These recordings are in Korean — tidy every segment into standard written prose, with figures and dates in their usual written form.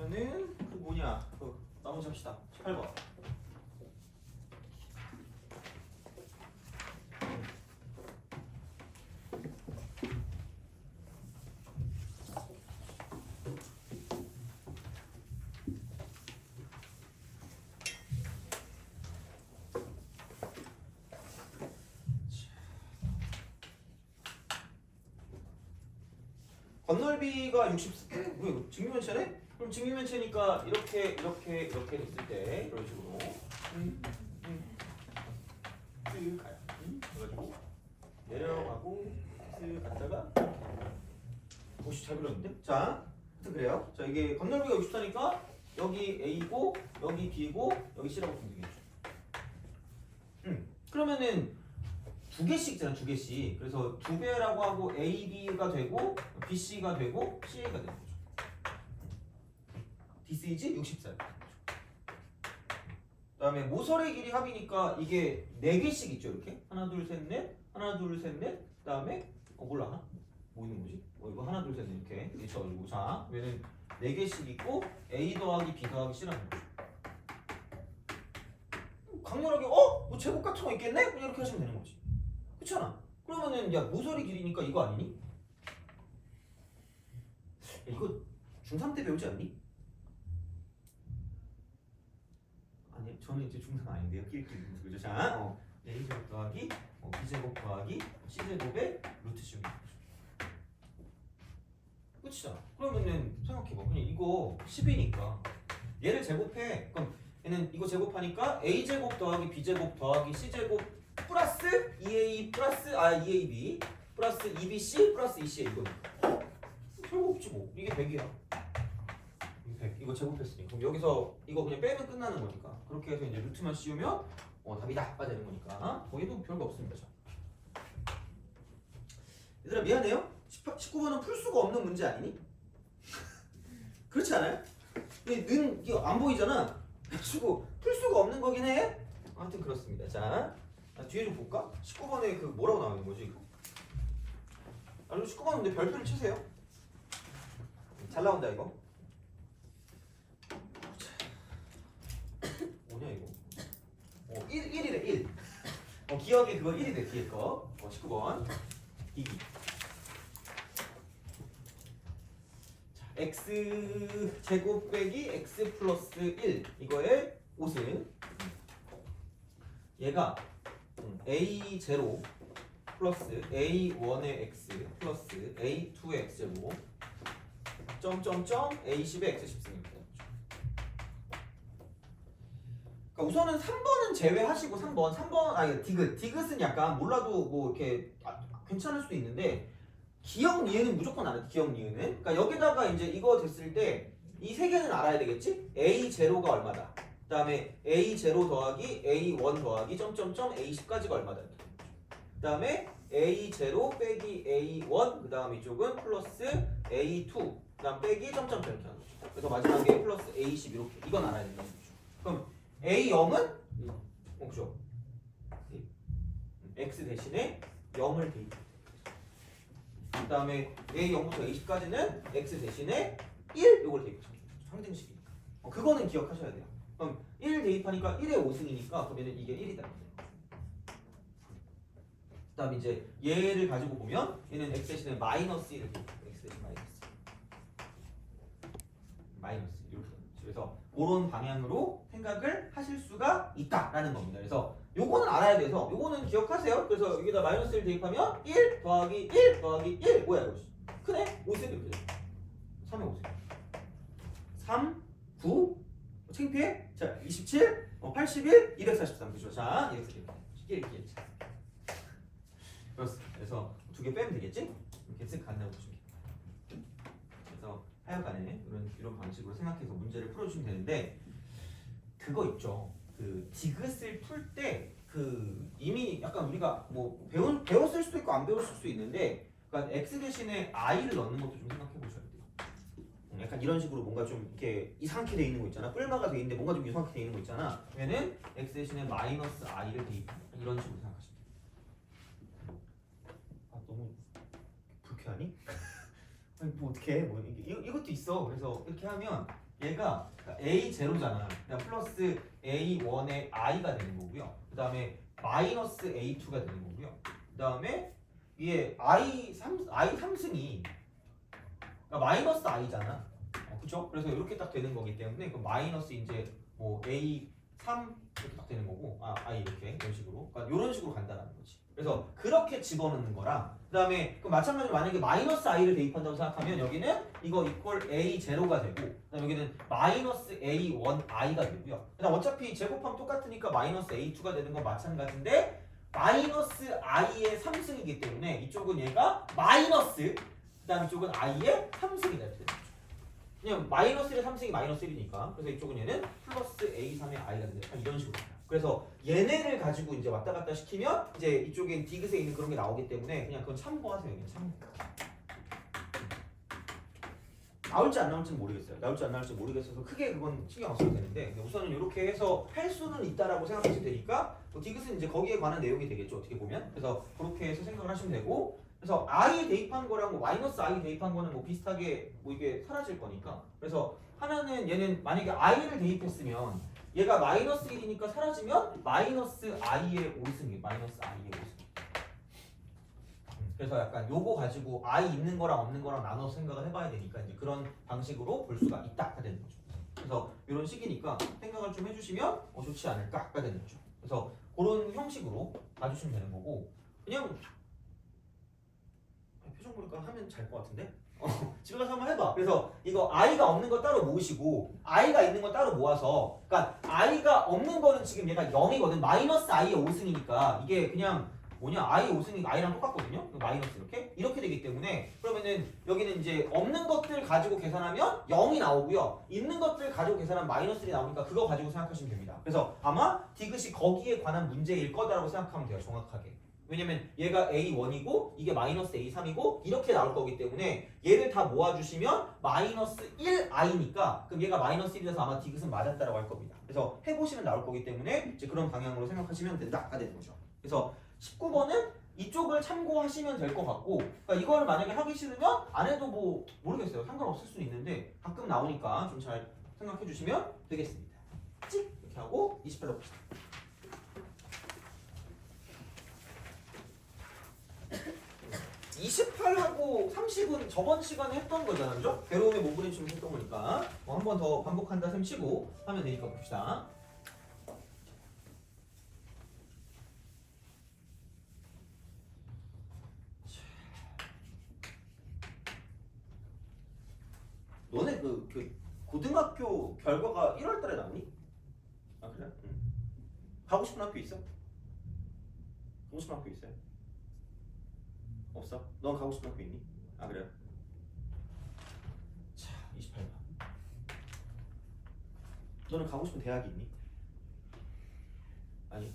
그러면은 그 뭐냐 그 나머지 합시다. 18번. 건널비가 60. 왜 직육면체네? 그럼 직육면체니까 이렇게 됐을 때 이런 식으로 쓱 가요. 그래가지고 내려가고 쓱 갔다가 오씨 잘 그렸는데? 자, 하여튼 그래요. 자 이게 건널비가 64니까 여기 A고 여기 B고 여기 C라고 보면 되겠죠. 그러면은 두 개씩 있잖아, 두 개씩. 그래서 두 배라고 하고 A, B가 되고 B, C가 되고 C가 되는 거죠. This is 64. 그다음에 모서리 길이 합이니까 이게 네 개씩 있죠, 이렇게. 하나, 둘, 셋, 넷. 하나, 둘, 셋, 넷. 그다음에 몰라. 뭐 있는 거지? 이거 하나, 둘, 셋, 넷 이렇게 있어가지고 자, 얘는 네 개씩 있고 A 더하기 B 더하기 C라는 거죠. 강렬하게 뭐 제곱 같은 거 있겠네? 그냥 이렇게 하시면 되는 거지. 그렇잖아. 그러면은 야 모서리 길이니까 이거 아니니? 야, 이거 중3 때 배우지 않니? 아니 저는 이제 중3 아닌데요. 끼리끼리 그죠? 자, A제곱 더하기 B제곱 더하기 C제곱의 루트 씌우기. 그치잖아. 그러면은 생각해봐. 그냥 이거 10이니까 얘를 제곱해. 그럼 얘는 이거 제곱하니까 A제곱 더하기 B제곱 더하기 C제곱 플러스 2A 플러스 2AB 플러스 2BC 플러스 2CA 이거니까 별거 없지 뭐. 이게 100이야. 이게 100. 이거 제곱했으니까. 그럼 여기서 이거 그냥 빼면 끝나는 거니까. 그렇게 해서 이제 루트만 씌우면 답이다 빠지는 거니까. 얘도 별거 없습니다. 자. 얘들아 미안해요. 19번은 풀 수가 없는 문제 아니니? 그렇지 않아요? 이거 안 보이잖아. 그리고 풀 수가 없는 거긴 해. 아무튼 그렇습니다. 자. 뒤에 좀 볼까? 19번에 그 뭐라고 나오는 거지 이거? 19번 근데 별표를 치세요. 잘 나온다 이거. 뭐냐 이거? 1이래 1. 기억에 그거 1이래 뒤에 거. 19번. 2. 자, x 제곱 빼기 x 플러스 1 이거의 옷은 얘가 A0 플러스 A1의 x 플러스 A2의 x제곱 점점점 A10의 x10승입니다. 그러니까 우선은 3번은 제외하시고 3번 디귿은 약간 몰라도 뭐 이렇게 괜찮을 수도 있는데 기억 니은은 무조건 알아. 기억 니은은. 그러니까 여기다가 이제 이거 됐을 때 이 세 개는 알아야 되겠지? A0가 얼마다. 그 다음에 A0 더하기 A1 더하기 점점점 A10까지가 얼마다. 그 다음에 A0 빼기 A1 그 다음 이쪽은 플러스 A2 그 다음 빼기 점점점 이렇게 하는 거죠. 그래서 마지막에 플러스 A10 이렇게. 이건 알아야 된다는 거죠. 그럼 A0은 그죠? X 대신에 0을 대입. 그 다음에 A0부터 A10까지는 X 대신에 1 요걸 대입하시면 되죠. 상등식이니까. 그거는 기억하셔야 돼요. 그럼 1 대입하니까 1의 5승이니까 그러면 이게 1이다. 그 다음에 이제 얘를 가지고 보면 얘는 X 대신에 마이너스 1을 대입해요. X 대신 마이너스 이렇게. 그래서 그런 방향으로 생각을 하실 수가 있다라는 겁니다. 그래서 요거는 알아야 돼서 요거는 기억하세요. 그래서 여기다 마이너스를 대입하면 1 더하기 1 더하기 1 뭐야 이거? 크네? 5세 이렇게 되죠. 3의 5세. 3, 9 창피해? 자 27, 81, 243 그죠? 자 이렇게 그렇습니다. 그래서 두 개 빼면 되겠지? 이렇게 쓱 간다고 보시면 돼요. 그래서 하여간에 이런 방식으로 생각해서 문제를 풀어주시면 되는데 그거 있죠. 그 디귿을 풀 때 그 이미 약간 우리가 뭐 배웠을 수도 있고 안 배웠을 수도 있는데 그러니까 x 대신에 i를 넣는 것도 좀 생각해 보셔야 돼요. 약간 이런 식으로 뭔가 좀 이렇게 이상하게 돼 있는 거 있잖아. 뿔마가 돼 있는데 뭔가 좀 이상하게 돼 있는 거 있잖아. 그러면은 x 대신에 마이너스 i를 대입한다. 이런 식으로 생각하시면 돼요. 너무 불쾌하니? 아니 뭐 어떻게 뭐 이것도 있어. 그래서 이렇게 하면 얘가 A0잖아. 그냥 플러스 A1의 i가 되는 거고요. 그 다음에 마이너스 A2가 되는 거고요. 그 다음에 이게 I3승이 그러니까 마이너스 i잖아. 그쵸? 그래서 이렇게 딱 되는 거기 때문에 그 마이너스 이제 뭐 A3 이렇게 딱 되는 거고 i 이렇게 이런 식으로 그러니까 이런 식으로 간다는 거지. 그래서 그렇게 집어넣는 거랑 그 다음에 그 마찬가지로 만약에 마이너스 i를 대입한다고 생각하면 여기는 이거 이퀄 A0가 되고 그다음 여기는 마이너스 A1i가 되고요. 그다음 어차피 제곱하면 똑같으니까 마이너스 A2가 되는 건 마찬가지인데 마이너스 i의 3승이기 때문에 이쪽은 얘가 마이너스 그다음 이쪽은 i의 3승이 되는 거죠. 그냥 마이너스 1의 3승이 마이너스 1이니까 그래서 이쪽은 얘는 플러스 A3의 i가 된다. 이런 식으로 돼요. 그래서 얘네를 가지고 이제 왔다 갔다 시키면 이제 이쪽에 디귿에 있는 그런 게 나오기 때문에 그냥 그건 참고하세요. 그냥 참고. 나올지 안 나올지는 모르겠어요. 나올지 안 나올지 모르겠어서 크게 그건 신경 안 써도 되는데 우선은 이렇게 해서 할 수는 있다라고 생각하시면 되니까 뭐 디귿은 이제 거기에 관한 내용이 되겠죠. 어떻게 보면. 그래서 그렇게 해서 생각을 하시면 되고 그래서 i 대입한 거랑 뭐 마이너스 i 대입한 거는 뭐 비슷하게 뭐 이게 사라질 거니까 그래서 하나는 얘는 만약에 i를 대입했으면 얘가 마이너스 1이니까 사라지면 마이너스 i의 5승이 마이너스 i의 5승. 그래서 약간 요거 가지고 i 있는 거랑 없는 거랑 나눠서 생각을 해봐야 되니까 이제 그런 방식으로 볼 수가 있다가 되는 거죠. 그래서 이런 식이니까 생각을 좀 해주시면 좋지 않을까가 되는 거죠. 그래서 그런 형식으로 봐주시면 되는 거고 그냥 표정 보니까 하면 잘 것 같은데? 집에 가서 한번 해봐. 그래서 이거 i가 없는 거 따로 모으시고 i가 있는 거 따로 모아서 그러니까 i가 없는 거는 지금 얘가 0이거든. 마이너스 i의 5승이니까 이게 그냥 뭐냐 i 5승이 i랑 똑같거든요. 마이너스 이렇게 되기 때문에 그러면은 여기는 이제 없는 것들 가지고 계산하면 0이 나오고요. 있는 것들 가지고 계산하면 마이너스 1이 나오니까 그거 가지고 생각하시면 됩니다. 그래서 아마 디귿이 거기에 관한 문제일 거다라고 생각하면 돼요. 정확하게. 왜냐면 얘가 A1이고 이게 마이너스 A3이고 이렇게 나올 거기 때문에 얘를 다 모아주시면 마이너스 1i니까 그럼 얘가 마이너스 1이라서 아마 디귿은 맞았다라고 할 겁니다. 그래서 해보시면 나올 거기 때문에 이제 그런 방향으로 생각하시면 된다가 되는 거죠. 그래서 19번은 이쪽을 참고하시면 될 것 같고 그러니까 이걸 만약에 하기 싫으면 안 해도 뭐 모르겠어요. 상관없을 수는 있는데 가끔 나오니까 좀 잘 생각해 주시면 되겠습니다. 찍! 이렇게 하고 28로 봅시다. 28하고 30은 저번 시간에 했던 거잖아, 그죠? 괴로움의 모브레이션 했던 거니까 한 번 더 반복한다 셈 치고 하면 되니까 봅시다. 너네 그 고등학교 결과가 1월 달에 나오니? 아 그래? 응. 가고 싶은 학교 있어? 가고 싶은 학교 있어요? 없어? 넌 가고 싶은 학교 있니? 아 그래요? 자, 28번. 너는 가고 싶은 대학이 있니? 아니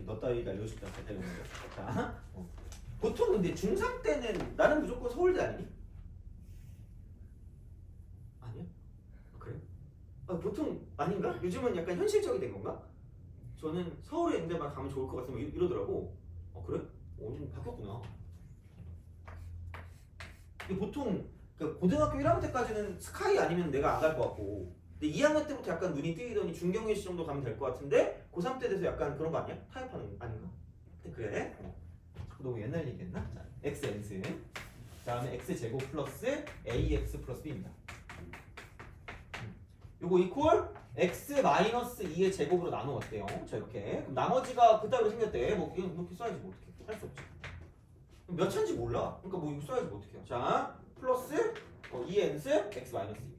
너 따위가 알고 싶지 않다 이런 거죠. 자, 보통 근데 중3 때는 나는 무조건 서울대 아니니? 아니야? 그래? 보통 아닌가? 요즘은 약간 현실적이 된 건가? 저는 서울에 있는 데만 가면 좋을 것 같으면 이러더라고. 그래? 좀 바뀌었구나. 근데 보통 그 고등학교 1학년 때까지는 스카이 아니면 내가 안 갈 것 같고 근데 2학년 때부터 약간 눈이 뜨이더니 중경외시 정도 가면 될 것 같은데 고3 때 돼서 약간 그런 거 아니야? 타협하는 아닌가? 그래? 너무 옛날 얘기했나? 자, x n승 다음에 x제곱 플러스 ax 플러스 b입니다. 요거 이퀄 x 마이너스 2의 제곱으로 나누면 어때요? 자 이렇게 그럼 나머지가 그따위로 생겼대. 뭐 이렇게 써야지 뭐 어떡해. 할 수 없지. 몇 차인지 몰라. 그러니까 뭐 이거 써야지 뭐 어떡해요. 자 플러스 2n승 x 마이너스 2.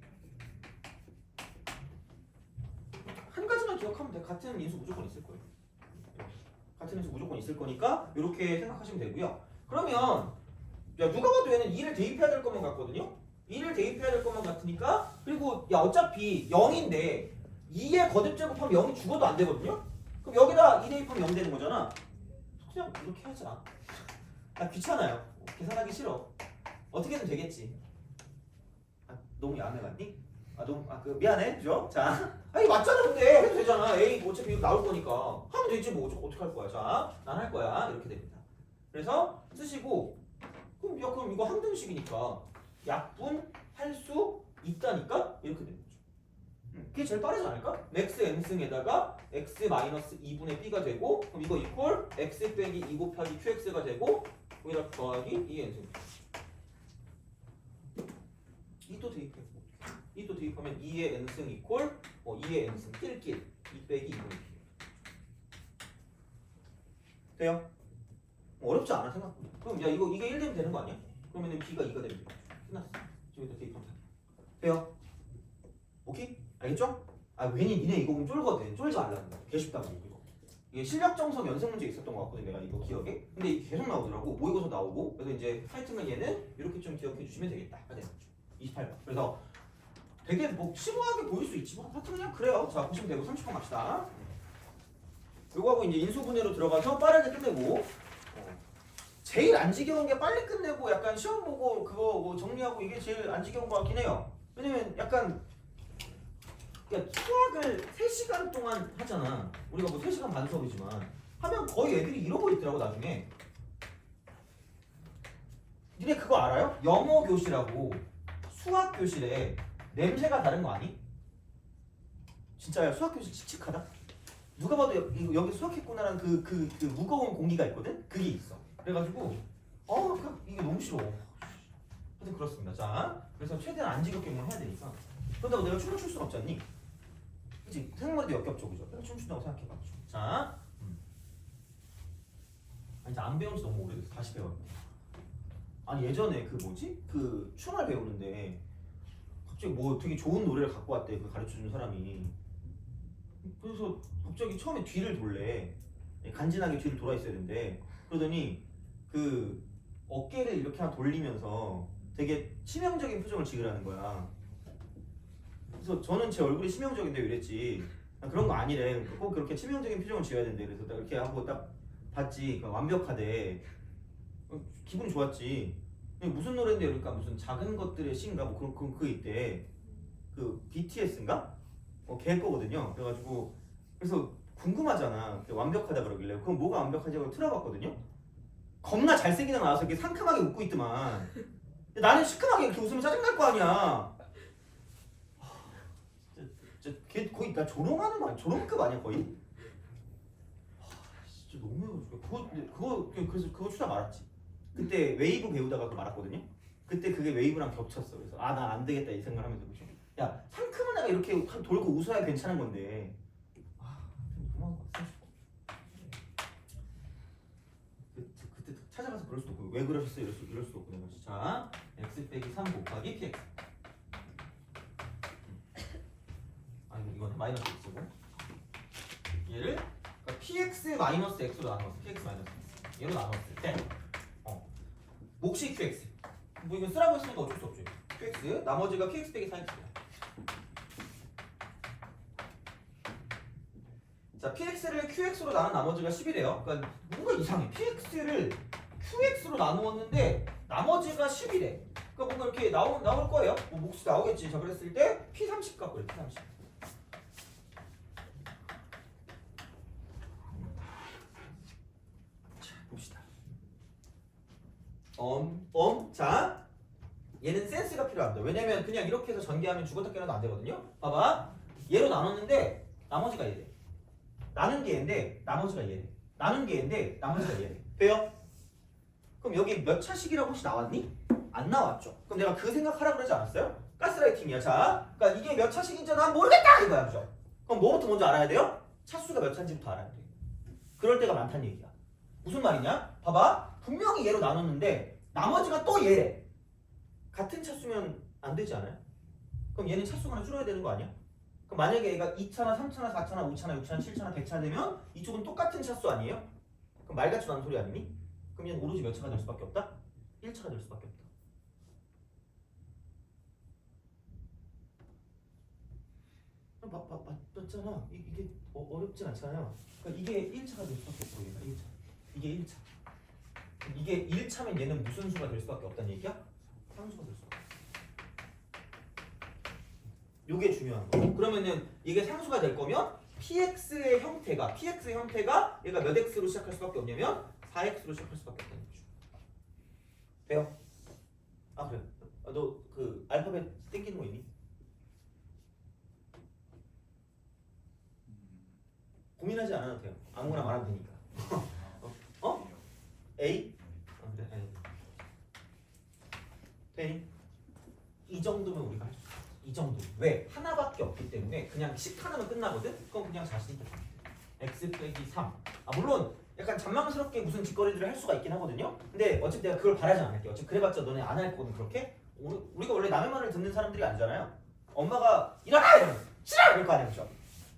한 가지만 기억하면 돼. 같은 인수 무조건 있을 거예요. 같은 인수 무조건 있을 거니까 이렇게 생각하시면 되고요. 그러면 야 누가 봐도 얘는 2를 대입해야 될 것만 같거든요. 2를 대입해야 될 것만 같으니까 그리고 야 어차피 0인데 2에 거듭 제곱하면 0이 죽어도 안 되거든요. 그럼 여기다 2 대입하면 0 되는 거잖아. 그냥 이렇게 하자. 귀찮아요. 계산하기 싫어. 어떻게든 되겠지. 너무 야매 같니? 미안해, 그죠? 자, 아니 맞잖아 근데 해도 되잖아. A 어차피 이거 나올 거니까 하면 되지 뭐 어떻게 할 거야? 자, 난 할 거야 이렇게 됩니다. 그래서 쓰시고 그럼 이거 항등식이니까 약분할 수 있다니까 이렇게 되는 거죠. 그게 제일 빠르지 않을까? 맥스 n승에다가 x 마이너스 2분의 b가 되고 그럼 이거 이퀄 x 빼기 2 곱하기 qx가 되고 거기다 더하기 2n승. 이 또 대입하면 2의 n승 이퀄 2의 n승 낄낄 2 빼기 2분의 b. 돼요? 어렵지 않아 생각보다. 그럼 야 이게 1 되면 되는 거 아니야? 그러면은 b가 2가 되면 돼. 끝났어. 저기다 대입하면 돼. 돼요? 오케이? 알겠죠? 아 괜히 니네 이거 보면 쫄거든. 쫄지 말라는 거야. 개 쉽다고 이거. 이게 실력 정석 연습 문제 있었던 것 같거든 내가 이거 기억에. 근데 이게 계속 나오더라고. 모의고사 나오고. 그래서 이제 하여튼간 얘는 이렇게 좀 기억해 주시면 되겠다. 28번. 그래서 되게 뭐 심오하게 보일 수 있지만 하여튼 그냥 그래요. 자 보시면 되고 30번 갑시다. 요거하고 이제 인수분해로 들어가서 빠르게 끝내고 제일 안 지겨운 게 빨리 끝내고 약간 시험 보고 그거 뭐 정리하고 이게 제일 안 지겨운 것 같긴 해요. 왜냐면 약간 그러니까 수학을 3시간 동안 하잖아. 우리가 뭐 3시간 반 수업이지만 하면 거의 애들이 이러고 있더라고 나중에. 니네 그거 알아요? 영어 교실하고 수학 교실에 냄새가 다른 거 아니? 진짜야 수학 교실 칙칙하다? 누가 봐도 여기 수학했구나라는 그 무거운 공기가 있거든? 그게 있어. 그래가지고 이게 너무 싫어. 하여튼 그렇습니다. 자, 그래서 최대한 안 지겹게만 해야 되니까. 그런다고 내가 춤을 출 수는 없지 않니? 그치? 생머리도 역겹죠, 그죠? 내가 춤을 춘다고 생각해봐. 자, 이제 안 배운 지 너무 오래됐어. 다시 배워야 돼. 아니 예전에 그 뭐지? 그 춤을 배우는데 갑자기 뭐 되게 좋은 노래를 갖고 왔대. 그 가르쳐준 사람이. 그래서 갑자기 처음에 뒤를 돌래. 간지나게 뒤를 돌아 있어야 되는데 그러더니 그 어깨를 이렇게 하나 돌리면서 되게 치명적인 표정을 지으라는 거야. 그래서 저는 제 얼굴이 치명적인데 이랬지. 그런 거 아니래. 꼭 그렇게 치명적인 표정을 지어야 된대. 그래서 딱 이렇게 하고 딱 봤지. 완벽하대. 기분이 좋았지. 무슨 노래인데 그러니까 무슨 작은 것들의 시인가 뭐 그거 있대. 그 BTS인가? 걔 거거든요. 그래가지고 그래서 궁금하잖아. 완벽하다 그러길래 그럼 뭐가 완벽하지 하고 틀어봤거든요. 겁나 잘생긴 애 나와서 이렇게 상큼하게 웃고 있더만. 나는 시큼하게 이렇게 웃으면 짜증날 거 아니야. 진짜 걔 거의 나 조롱하는 거 아니야? 조롱급 아니야 거의? 진짜 너무 해가지고 그래서 그거 추다 말았지. 그때 웨이브 배우다가 그거 말았거든요. 그때 그게 웨이브랑 겹쳤어. 그래서 나 안 되겠다 이 생각을 하면서 그죠? 야 상큼한 애가 이렇게 돌고 웃어야 괜찮은 건데. 그만 그때 찾아가서 그럴 수도 없고 왜 그러셨어요 이럴 수도 없고 내가 자 x 빼기 3 곱하기 px. 아니 이건 마이너스 x고 얘를 그러니까 px 마이너스 x로 나누었어. px 마이너스 x 얘로 나눴을 때 몫이 qx 뭐 이건 쓰라고 했으니까 어쩔 수 없죠. qx 나머지가 px 빼기 4x야. 자, px를 qx로 나눈 나머지가 10이래요. 그러니까 뭔가 이상해. px를 qx로 나누었는데 나머지가 10이래. 그러니까 뭔가 이렇게 나올 거예요. 뭐 몫이 나오겠지. 자, 그랬을 때 p30 갖고 그래. p30. 자, 봅시다. 자, 얘는 센스가 필요합니다. 왜냐면 그냥 이렇게 해서 전개하면 죽었다 깨어나도 안 되거든요. 봐봐. 얘로 나눴는데 나머지가 얘래. 나눈 게 얘인데 나머지가 얘래. 나눈 게 얘인데 나머지가 얘래. 돼요? 그럼 여기 몇 차식이라고 혹시 나왔니? 안 나왔죠. 그럼 내가 그 생각하라 그러지 않았어요? 가스라이팅이야. 자, 그러니까 이게 몇 차식인지 난 모르겠다 이거야, 그죠? 그럼 뭐부터 먼저 알아야 돼요? 차수가 몇 차인지부터 알아야 돼. 그럴 때가 많다는 얘기야. 무슨 말이냐? 봐봐. 분명히 얘로 나눴는데 나머지가 또 얘래. 같은 차수면 안 되지 않아요? 그럼 얘는 차수가 하나 줄어야 되는 거 아니야? 그럼 만약에 얘가 2차나 3차나 4차나 5차나 6차나 7차나 100차 되면 이쪽은 똑같은 차수 아니에요? 그럼 말같지도 않은 소리 아니니? 그럼 얘는 오로지 몇 차가 될 수밖에 없다? 1차가 될 수밖에 없다. 맞잖아. 이게 어렵진 않잖아요. 그러니까 이게 1차가 될 수밖에 없고 얘가 1차. 이게 1차. 이게 1차면 얘는 무슨 수가 될 수밖에 없다는 얘기야? 상수가 될 수밖에 없어. 요게 중요한 거. 그러면은 이게 상수가 될 거면 px의 형태가 얘가 몇 x로 시작할 수밖에 없냐면 4x로 시작할 수밖에 없다는 거죠. 돼요? 아 그래. 너 그 알파벳 땡기는 거 있니? 네. 이 정도면 우리가 할 수 있어. 이 정도. 왜? 하나밖에 없기 때문에 그냥 식 하나면 끝나거든? 그럼 그냥 자신 있게 x 빼기 3. 물론 약간 잔망스럽게 무슨 짓거리들을 할 수가 있긴 하거든요. 근데 어차피 내가 그걸 바라지 않을게. 어차피 그래봤자 너네 안 할 거거든 그렇게. 우리가 원래 남의 말을 듣는 사람들이 아니잖아요. 엄마가 일어나! 이러면 싫어! 이럴 거 아니야. 그죠?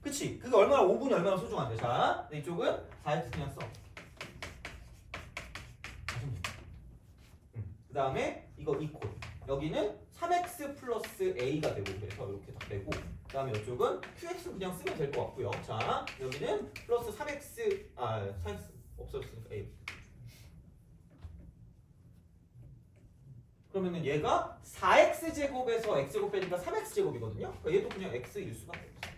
그치? 그게 얼마나 5분이 얼마나 소중한데. 자, 이쪽은 4x 그냥 써. 그 다음에 이거 이퀄. 여기는 3x 플러스 a가 되고 그래서 이렇게 딱 되고 그 다음에 이쪽은 qx 그냥 쓰면 될 것 같고요. 자, 여기는 플러스 3x 3x 없어졌으니까 a. 그러면은 얘가 4x 제곱에서 x제곱 빼니까 3x 제곱이거든요. 그러니까 얘도 그냥 x일 수밖에 없어.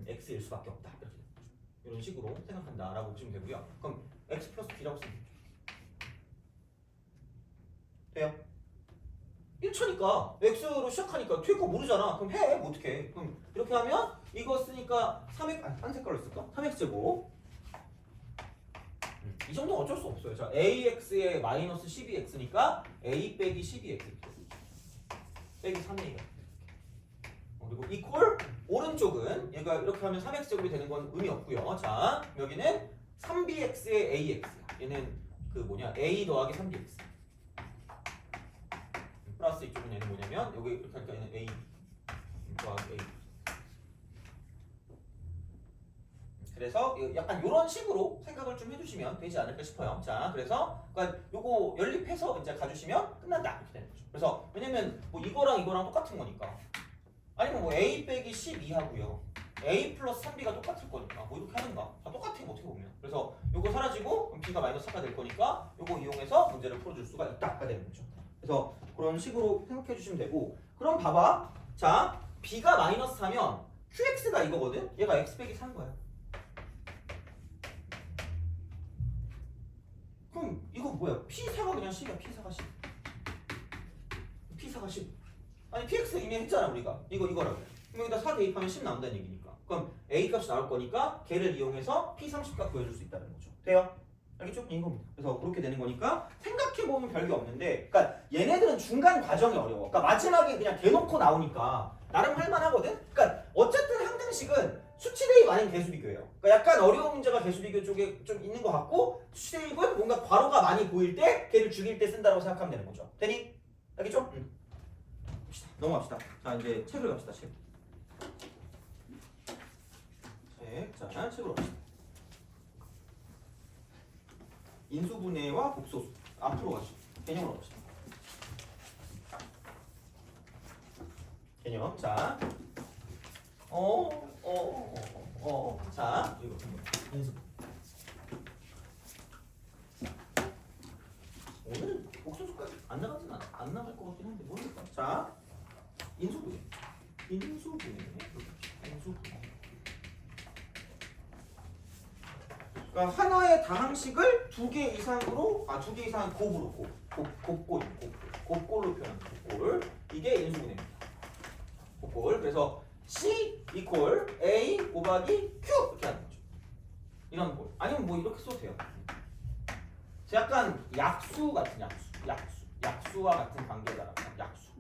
x일 수밖에 없다. 이렇게 이런 식으로 생각한다라고 보시면 되고요. 그럼 x 플러스 b라고 쓰면 돼요? 1차니까 x로 시작하니까 뒤에 거 모르잖아. 그럼 해. 뭐 어떡해. 그럼 이렇게 하면 이거 쓰니까 3x 딴 색깔로 쓸까? 3x 제곱 이 정도는 어쩔 수 없어요. 자, ax에 마이너스 12x니까 a 빼기 12x 빼기 3a가 그리고 이퀄 오른쪽은 얘가 이렇게 하면 3x 제곱이 되는 건 의미 없고요. 자, 여기는 3bx에 ax야. 얘는 그 뭐냐 a 더하기 3bx 플러스 이쪽은 얘는 뭐냐면 여기 이렇게 하니까 얘는 a 더하기 a. 그래서 약간 이런 식으로 생각을 좀 해주시면 되지 않을까 싶어요. 자, 그래서 그러니까 요거 연립해서 이제 가주시면 끝난다 이렇게 되는 거죠. 그래서 왜냐면 뭐 이거랑 똑같은 거니까. 아니면 뭐 a 빼기 12 하고요. a 플러스 3b가 똑같을 거니까 뭐 이렇게 하는가? 다 똑같아요 어떻게 보면. 그래서 요거 사라지고 그럼 b가 마이너스 4가 될 거니까 요거 이용해서 문제를 풀어줄 수가 있다가 되는 거죠. 그래서 그런 식으로 생각해 주시면 되고 그럼 봐봐. 자, b가 마이너스 4면 qx가 이거거든? 얘가 x 빼기 4인 거야. 그럼 이거 뭐야? P4가 그냥 10이야. P4가 10. P4가 10. 아니 PX 이미 했잖아 우리가. 이거라고. 그럼 여기다 4 대입하면 10 나온다는 얘기니까. 그럼 A 값이 나올 거니까 걔를 이용해서 P30 값 구해줄 수 있다는 거죠. 돼요? 알겠죠? 이겁니다. 그래서 그렇게 되는 거니까 생각해보면 별게 없는데 그러니까 얘네들은 중간 과정이 어려워. 그러니까 마지막에 그냥 대놓고 나오니까 나름 할만하거든? 그러니까 어쨌든 항등식은 수치 대입 아닌 개수비교예요. 그러니까 약간 어려운 문제가 개수비교 쪽에 좀 있는 것 같고 수치 대입은 뭔가 괄호가 많이 보일 때 걔를 죽일 때 쓴다고 생각하면 되는 거죠. 되니? 알겠죠? 넘어갑시다. 자, 이제 책을 갑시다. 책. 자, 책으로 갑시다. 인수분해와 복소수. 앞으로 가시죠. 개념으로 갑시다. 개념. 자. 자, 이거 인수. 오늘 복소수까지 안 나가진 않아. 안 나갈 것 같긴 한데 모르겠다. 자, 인수분해. 그러니까 하나의 다항식을 두 개 이상으로 두 개 이상 곱으로 곱골로 표현하는 곱골. 이게 인수분해입니다. 곱골. 그래서 C 이퀄 A 곱하기 Q 이렇게 하는 거죠. 이런 골. 아니면 뭐 이렇게 써도 돼요. 약간 약수 같은 약수와 같은 관계다. 약수.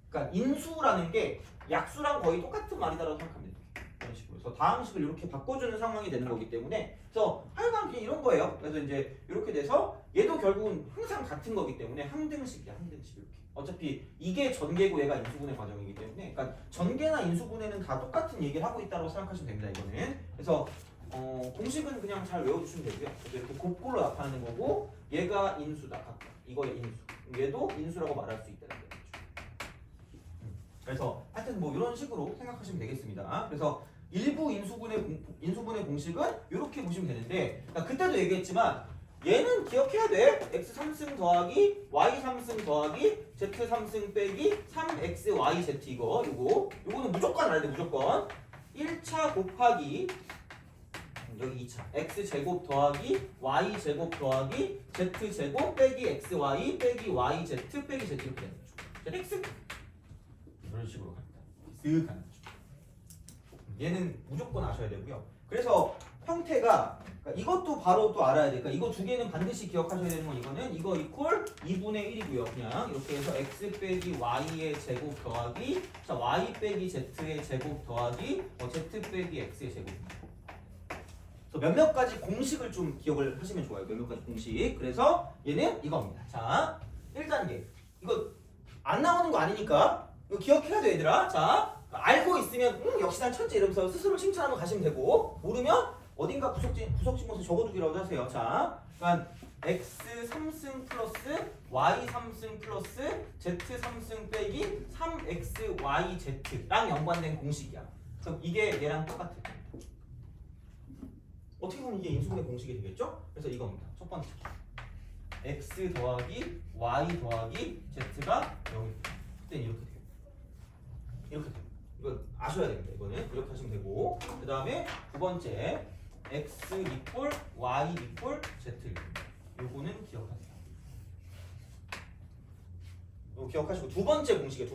그러니까 인수라는 게 약수랑 거의 똑같은 말이다라고 생각하면 돼요. 이런 식으로. 그래서 다항식을 이렇게 바꿔주는 상황이 되는 거기 때문에 그래서 하여간 그냥 이런 거예요. 그래서 이제 이렇게 돼서 얘도 결국은 항상 같은 거기 때문에 항등식이야. 항등식 이렇게. 어차피 이게 전개고 얘가 인수분해 과정이기 때문에 그러니까 전개나 인수분해는 다 똑같은 얘기를 하고 있다고 생각하시면 됩니다. 이거는. 그래서 공식은 그냥 잘 외워주시면 되고요. 그래서 이렇게 곱골로 나타내는 거고 얘가 인수다. 이거의 인수. 얘도 인수라고 말할 수 있다는 거죠. 그래서 하여튼 뭐 이런 식으로 생각하시면 되겠습니다. 그래서 일부 인수분해 공식은 이렇게 보시면 되는데 그러니까 그때도 얘기했지만 얘는 기억해야 돼. x 3승 더하기 y 3승 더하기 z 3승 빼기 3xyz 요거는 무조건 알아야 돼. 무조건 1차 곱하기 여기 2차 x제곱 더하기 y제곱 더하기 z제곱 빼기 xy 빼기 yz 빼기 z 이렇게 되는 거죠. x 이런 식으로 갑니다. 쓱 가는 거죠. 얘는 무조건 아셔야 되고요. 그래서 형태가 그러니까 이것도 바로 또 알아야 돼. 그러니까 이거 두 개는 반드시 기억하셔야 되는 건 이거는 이거 이퀄 2분의 1이고요. 그냥 이렇게 해서 x 빼기 y의 제곱 더하기 자 y 빼기 z의 제곱 더하기 z 빼기 x의 제곱. 그래서 몇몇 가지 공식을 좀 기억을 하시면 좋아요. 몇몇 가지 공식. 그래서 얘는 이겁니다. 자 1단계. 이거 안 나오는 거 아니니까 이거 기억해야 돼 얘들아. 자 알고 있으면 역시 난 천재 이러면서 스스로 칭찬하면 가시면 되고 모르면 어딘가 부석진모서 적어두기라도 하세요. 자, 그러니까 x 3승 플러스 y 3승 플러스 z 3승 빼기 3xyz랑 연관된 공식이야. 그럼 이게 얘랑 똑같아. 어떻게 보면 이게 인수분해 공식이 되겠죠? 그래서 이겁니다. 첫 번째. x 더하기 y 더하기 z가 0입니다. 그때 이렇게 돼요. 이렇게 돼요. 이거 아셔야 됩니다. 이거는 이렇게 하시면 되고 그 다음에 두 번째 x 이퀄 y 이퀄 z 요거는 기억하세요. 이거 기억하시고 두 번째 공식이에요.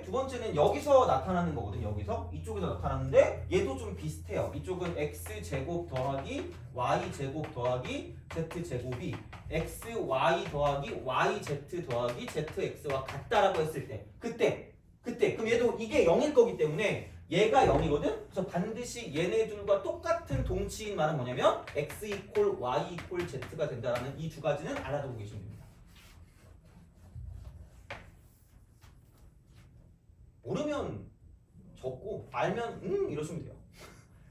두 번째는 여기서 나타나는 거거든요. 여기서 이쪽에서 나타나는데 얘도 좀 비슷해요. 이쪽은 x 제곱 더하기 y 제곱 더하기 z 제곱이 x y 더하기 y z 더하기 z x와 같다라고 했을 때 그때 그럼 얘도 이게 0일 거기 때문에 얘가 0이거든? 그래서 반드시 얘네들과 똑같은 동치인 말은 뭐냐면 x 이퀄 y 이퀄 z가 된다라는 이 두 가지는 알아두고 계시면 됩니다. 모르면 적고 알면 이러시면 돼요.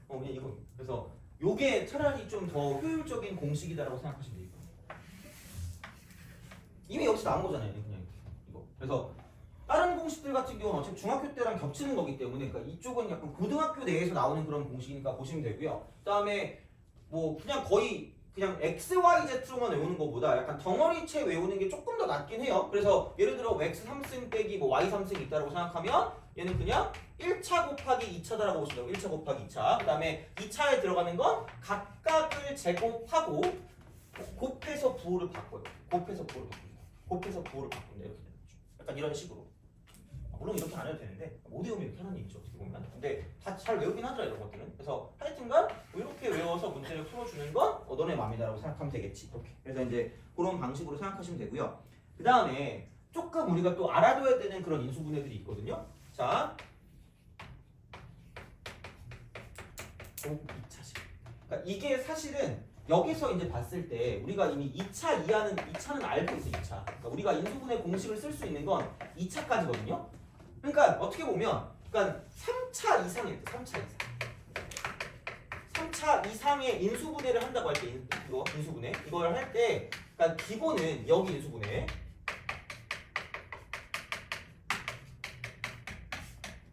그냥 이거. 그래서 요게 차라리 좀 더 효율적인 공식이다라고 생각하시면 돼요. 이미 여기서 나온 거잖아요. 그냥 이거. 그래서 다른 공식들 같은 경우는 어차피 중학교 때랑 겹치는 거기 때문에 그러니까 이쪽은 약간 고등학교 내에서 나오는 그런 공식이니까 보시면 되고요. 그다음에 뭐 그냥 거의 그냥 x, y, z로만 외우는 것보다 약간 덩어리체 외우는 게 조금 더 낫긴 해요. 그래서 예를 들어 x 3승 빼기 뭐 y 3승 있다라고 생각하면 얘는 그냥 1차 곱하기 2차다라고 보시면 돼요. 1차 곱하기 2차. 그다음에 2차에 들어가는 건 각각을 제곱하고 곱해서 부호를 바꿔요. 곱해서 부호를 바꾼다 이렇게 되는 거죠. 약간 이런 식으로. 물론 이렇게 안 해도 되는데 못 외우면 이렇게 하는 얘기죠. 어떻게 보면. 근데 다 잘 외우긴 하더라 이런 것들은. 그래서 하여튼간 이렇게 외워서 문제를 풀어주는 건 너네 맘이다라고 생각하면 되겠지. 이렇게. 그래서 이제 그런 방식으로 생각하시면 되고요. 그 다음에 조금 우리가 또 알아둬야 되는 그런 인수분해들이 있거든요. 자, 2차식. 그러니까 이게 사실은 여기서 이제 봤을 때 우리가 이미 2차는 알고 있어 2차. 그러니까 우리가 인수분해 공식을 쓸 수 있는 건 2차까지거든요. 그러니까 어떻게 보면 그러니까 3차 이상일 때 3차 이상의 인수분해를 한다고 할 때 이거 인수분해 이걸 할 때 그러니까 기본은 여기 인수분해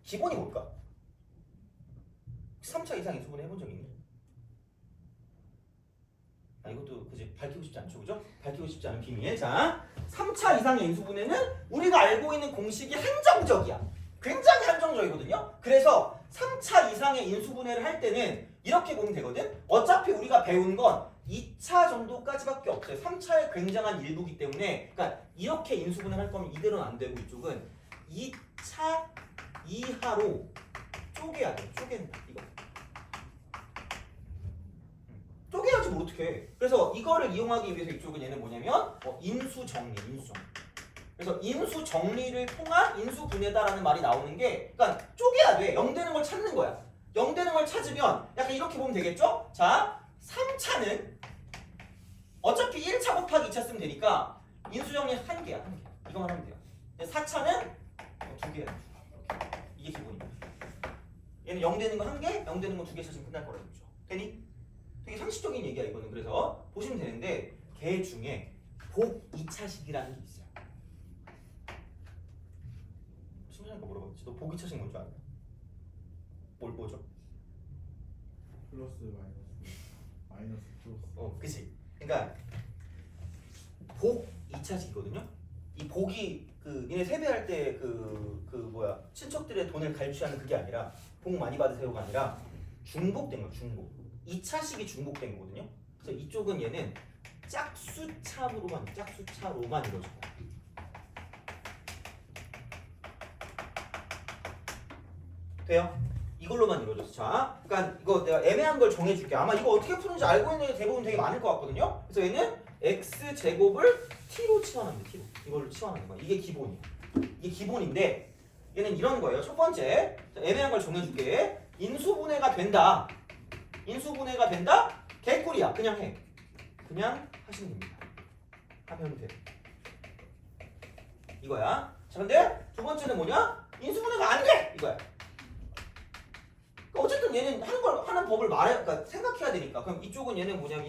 기본이 뭘까? 3차 이상 인수분해 해본 적 있니? 이것도 그지 밝히고 싶지 않죠, 그죠? 밝히고 싶지 않은 비밀. 자, 3차 이상의 인수분해는 우리가 알고 있는 공식이 한정적이야. 굉장히 한정적이거든요. 그래서 3차 이상의 인수분해를 할 때는 이렇게 보면 되거든. 어차피 우리가 배운 건 2차 정도까지밖에 없어요. 3차의 굉장한 일부기 때문에, 그러니까 이렇게 인수분해를 할 거면 이대로는 안 되고 이쪽은 2차 이하로 쪼개야 돼. 쪼갠다. 이거. 쪼개야지 뭐 어떡해. 그래서 이거를 이용하기 위해서 이쪽은 얘는 뭐냐면 인수정리. 그래서 인수정리를 통한 인수분해다라는 말이 나오는 게 그러니까 쪼개야 돼. 0 되는 걸 찾는 거야. 0 되는 걸 찾으면 약간 이렇게 보면 되겠죠? 자, 3차는 어차피 1차 곱하기 2차 쓰면 되니까 인수정리 한 개야. 이거만 하면 돼요. 4차는 2개야. 이게 기본입니다. 얘는 0 되는 거 1개, 0 되는 거 2개 찾으면 끝날 거라는 거죠. 되니? 되게 상식적인 얘기야 이거는. 그래서 보시면 되는데 걔 중에 복 2차식이라는 게 있어요. 심사니까 물어봤지. 너 복 2차식 뭔 줄 알아? 뭐죠? 플러스 마이너스 플러스. 그치. 그러니까 복 2차식이거든요. 이 복이 그 니네 세배할 때 뭐야 친척들의 돈을 갈취하는 그게 아니라 복 많이 받으세요가 아니라 중복된 거 중복. 2차식이 중복된 거거든요. 그래서 이쪽은 얘는 짝수차로만 이루어질 거야. 돼요? 이걸로만 이루어졌어. 자, 그러니까 이거 내가 애매한 걸 정해줄게. 아마 이거 어떻게 푸는지 알고 있는 게 대부분 되게 많을 것 같거든요. 그래서 얘는 x 제곱을 t로 치환하면 돼. t로 이걸로 치환하는 거야. 이게 기본이야. 이게 기본인데 얘는 이런 거예요. 첫 번째, 자, 애매한 걸 정해줄게. 인수분해가 된다. 인수분해가 된다. 개꿀이야. 그냥 해. 그냥 하시면 됩니다. 하면 돼. 이거야. 자, 근데 두 번째는 뭐냐? 인수분해가 안 돼. 이거야. 그러니까 어쨌든 얘는 하는 법을 그러니까 생각해야 되니까. 그럼 이쪽은 얘는 뭐냐면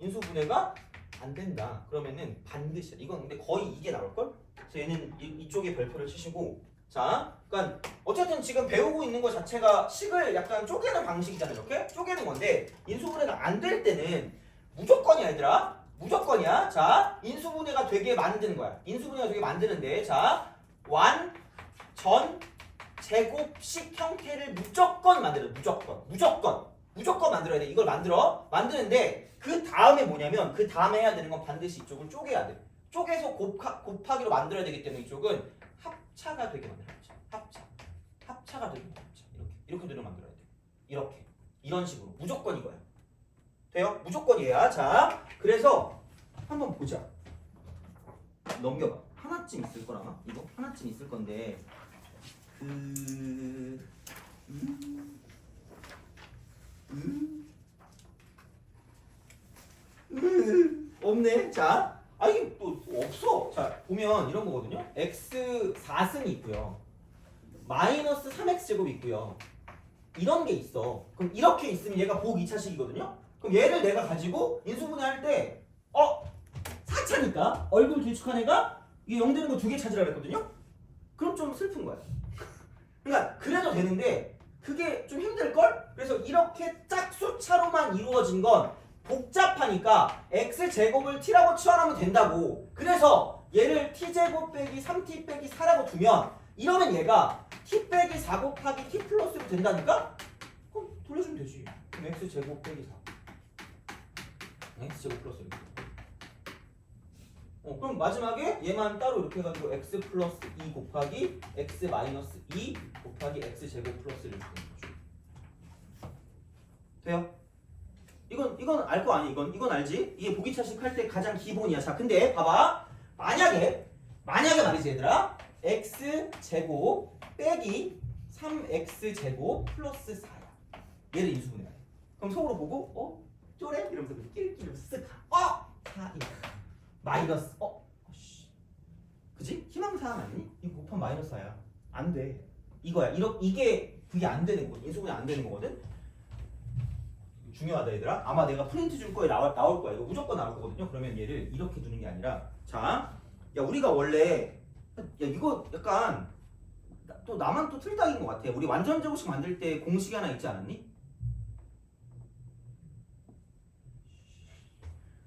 인수분해가 안 된다. 그러면은 반드시 이건 근데 거의 이게 나올 걸. 그래서 얘는 이쪽에 별표를 치시고. 자, 그러니까 어쨌든 지금 배우고 있는 것 자체가 식을 약간 쪼개는 방식이잖아요. 이렇게 쪼개는 건데 인수분해가 안 될 때는 무조건이야, 얘들아. 무조건이야. 자, 인수분해가 되게 만드는 거야. 인수분해가 되게 만드는데, 자, 완전 제곱식 형태를 무조건 만들어. 무조건 만들어야 돼. 이걸 만드는데 그 다음에 뭐냐면 그 다음에 해야 되는 건 반드시 이쪽을 쪼개야 돼. 쪼개서 곱하기로 만들어야 되기 때문에 이쪽은 합차가 되게 만들어야 돼. 합차가 되게 만들어야 돼. 이렇게 되게 만들어야 돼. 이렇게 이런 식으로 무조건 이거야. 돼요? 무조건이에요. 자, 그래서 한번 보자. 넘겨봐. 하나쯤 있을 거라. 이거 하나쯤 있을 건데 없네. 자, 이게 또 없어. 자, 보면 이런 거거든요. x 4승이 있고요. 마이너스 3x 제곱이 있고요. 이런 게 있어. 그럼 이렇게 있으면 얘가 보기 2차식이거든요. 그럼 얘를 내가 가지고 인수분해할 때 4차니까 얼굴 길쭉한 애가 이게 0 되는 거 2개 찾으라 그랬거든요. 그럼 좀 슬픈 거야. 그러니까 그래도 되는데 그게 좀 힘들걸? 그래서 이렇게 짝수차로만 이루어진 건 복잡하니까 x제곱을 t라고 치환하면 된다고. 그래서 얘를 t제곱 빼기 3t 빼기 4라고 두면 이러면 얘가 t 빼기 4 곱하기 t 플러스로 된다니까? 그럼 돌려주면 되지. 그럼 x제곱 빼기 4 x제곱 플러스 이렇게. 그럼 마지막에 얘만 따로 이렇게 해가지고 x 플러스 2 곱하기 x 마이너스 2 곱하기 x 제곱 플러스 이렇게 되는 거죠. 돼요? 이건 알 거 아니? 이건 알지? 이게 보기차식 할 때 가장 기본이야. 자, 근데 봐봐. 만약에 말이지 얘들아. x 제곱 빼기 3x 제곱 플러스 4야. 얘를 인수분해야 돼. 그럼 속으로 보고 쪼래? 이러면서 끼리끼리면서 쓱 4이야. 마이너스 그지? 희망사 맞니? 이거 곱하면 마이너스 4야. 안 돼. 이거야. 이게 그게 안 되는 거지. 인수분해 안 되는 거거든. 중요하다 얘들아. 아마 내가 프린트 줄 거에 나올 거야. 이거 무조건 나올 거거든요. 그러면 얘를 이렇게 두는 게 아니라, 자, 야 우리가 원래 이거 약간 또 나만 또 틀딱인 것 같아. 우리 완전 제곱식 만들 때 공식이 하나 있지 않았니?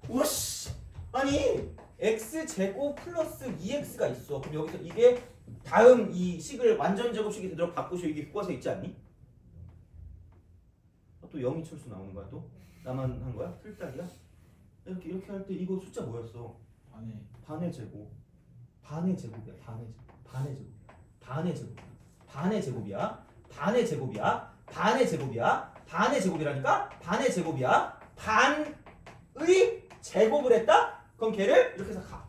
우씨. 아니 x제곱 플러스 2x가 있어. 그럼 여기서 이게 다음 이 식을 완전 제곱식이 되도록 바꾸셔. 이게 교과서 있지 않니? 또 0이 철수 나오는 거야 또? 나만 한 거야? 틀딱이야? 이렇게 할 때 이거 숫자 뭐였어? 반의 제곱. 반의 제곱이야. 반의 제곱이라니까? 반의 제곱이야. 반의 제곱을 했다? 그럼 걔를 이렇게 해서 가.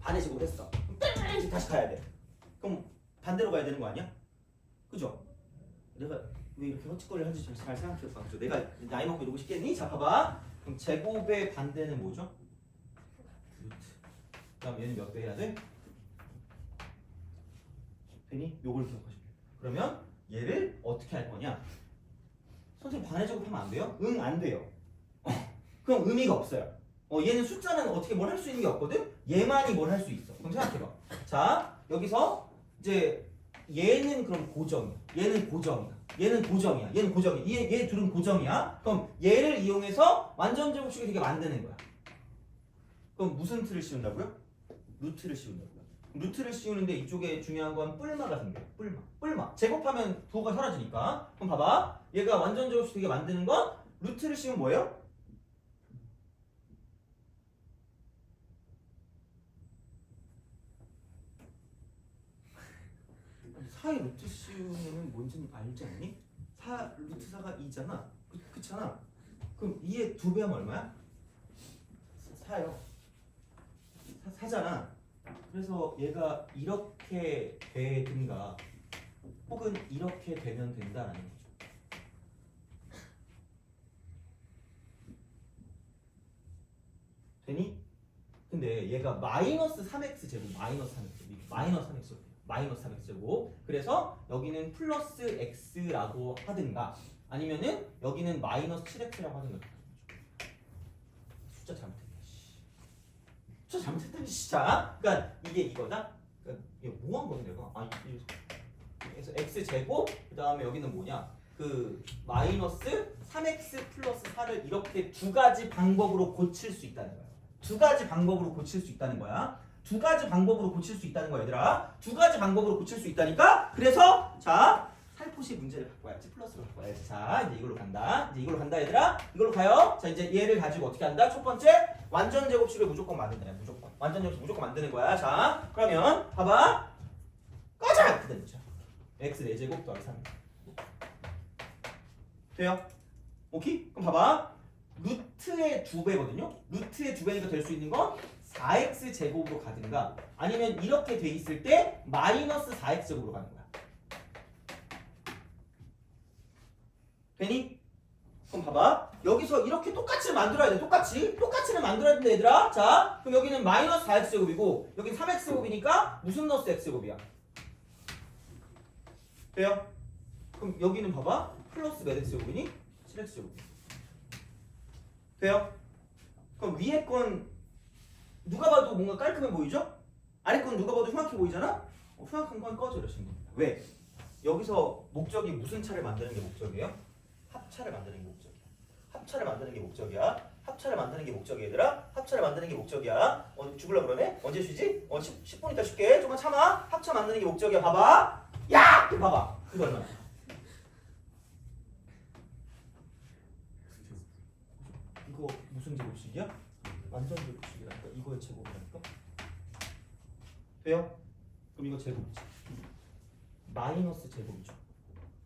반의 제곱을 했어. 그럼 다시 가야 돼. 그럼 반대로 가야 되는 거 아니야? 그죠? 내가 왜 이렇게 헛짓거리를 하는지 잘 생각해봐. 내가 나이 먹고 이러고 싶겠니? 자, 봐봐. 그럼 제곱의 반대는 뭐죠? 루트. 그럼 얘는 몇 배 해야 돼? 괜히 요걸 기억하시면 돼요. 그러면 얘를 어떻게 할 거냐? 선생님 반의 제곱하면 안 돼요? 응, 안 돼요. 그럼 의미가 없어요. 얘는 숫자는 어떻게 뭘 할 수 있는 게 없거든? 얘만이 뭘 할 수 있어. 그럼 생각해봐. 자, 여기서 이제 얘는 그럼 고정이야. 얘는 고정이야. 얘 둘은 고정이야. 그럼 얘를 이용해서 완전 제곱식이 되게 만드는 거야. 그럼 무슨 틀을 씌운다고요? 루트를 씌운다고요. 루트를 씌우는데 이쪽에 중요한 건 뿔마가 생겨요. 뿔마. 제곱하면 부호가 사라지니까. 그럼 봐봐. 얘가 완전 제곱식 되게 만드는 건 루트를 씌우면 뭐예요? 4의 루트 씌우면은 뭔지는 알지 않니? 4 루트 4가 2잖아. 그렇잖아. 그럼 2의 2배 하면 얼마야? 4요. 4잖아. 그래서 얘가 이렇게 되든가 혹은 이렇게 되면 된다라는 거죠. 되니? 근데 얘가 마이너스 3x 제곱 마이너스 3x 제곱 마이너스 3x 제곱 그래서 여기는 플러스 x라고 하든가 아니면은 여기는 마이너스 7x라고 하든가 숫자 잘못했네. 숫자 잘못했다니 진짜. 그러니까 이게 이거다. 그러니까 이거 뭐 한 거야 내가? 그래서 x 제곱 그 다음에 여기는 뭐냐? 그 마이너스 3x 플러스 4를 이렇게 두 가지 방법으로 고칠 수 있다는 거야. 두 가지 방법으로 고칠 수 있다는 거야. 두 가지 방법으로 고칠 수 있다는 거야, 얘들아. 두 가지 방법으로 고칠 수 있다니까. 그래서 자 살포시 문제를 바꿔야지. 플러스로 바꿔야지. 자 이제 이걸로 간다. 이제 이걸로 간다, 얘들아. 이걸로 가요. 자 이제 얘를 가지고 어떻게 한다? 첫 번째 완전 제곱식을 무조건 만든다. 무조건 완전 제곱식 무조건 만드는 거야. 자 그러면 봐봐. 꺼져. 그대로죠. x 4제곱 더하기 3 돼요? 오케이? 그럼 봐봐. 루트의 2배거든요. 루트의 2배니까 될 수 있는 건 4x 제곱으로 가든가 아니면 이렇게 돼 있을 때 마이너스 4x 제곱으로 가는 거야. 되니? 그럼 봐봐. 여기서 이렇게 똑같이 만들어야 돼. 똑같이는 만들어야 된다, 얘들아. 자, 그럼 여기는 마이너스 4x 제곱이고 여기는 3x 제곱이니까 무슨 넣었어? x 제곱이야. 돼요? 그럼 여기는 봐봐. 플러스 몇 x 제곱이니? 7x 제곱. 돼요? 그럼 위에 건 누가 봐도 뭔가 깔끔해 보이죠? 아래 건 누가 봐도 흉악해 보이잖아? 흉악한 건 꺼져버리시면 됩니다. 왜? 여기서 목적이 무슨 차를 만드는 게 목적이에요? 합차를 만드는 게 목적이야. 합차를 만드는 게 목적이야. 합차를 만드는 게 목적이야, 얘들아. 합차를 만드는 게 목적이야. 죽을라 그러네? 언제 쉬지? 10분 있다 쉴게. 조금만 참아. 합차 만드는 게 목적이야. 봐봐. 야! 봐봐. 그거 얼마야? 이거 무슨 제곱식이야? 완전 제곱식이라니까. 이거의 제곱이라니까. 돼요? 그럼 이거 제곱이지. 마이너스 제곱이죠.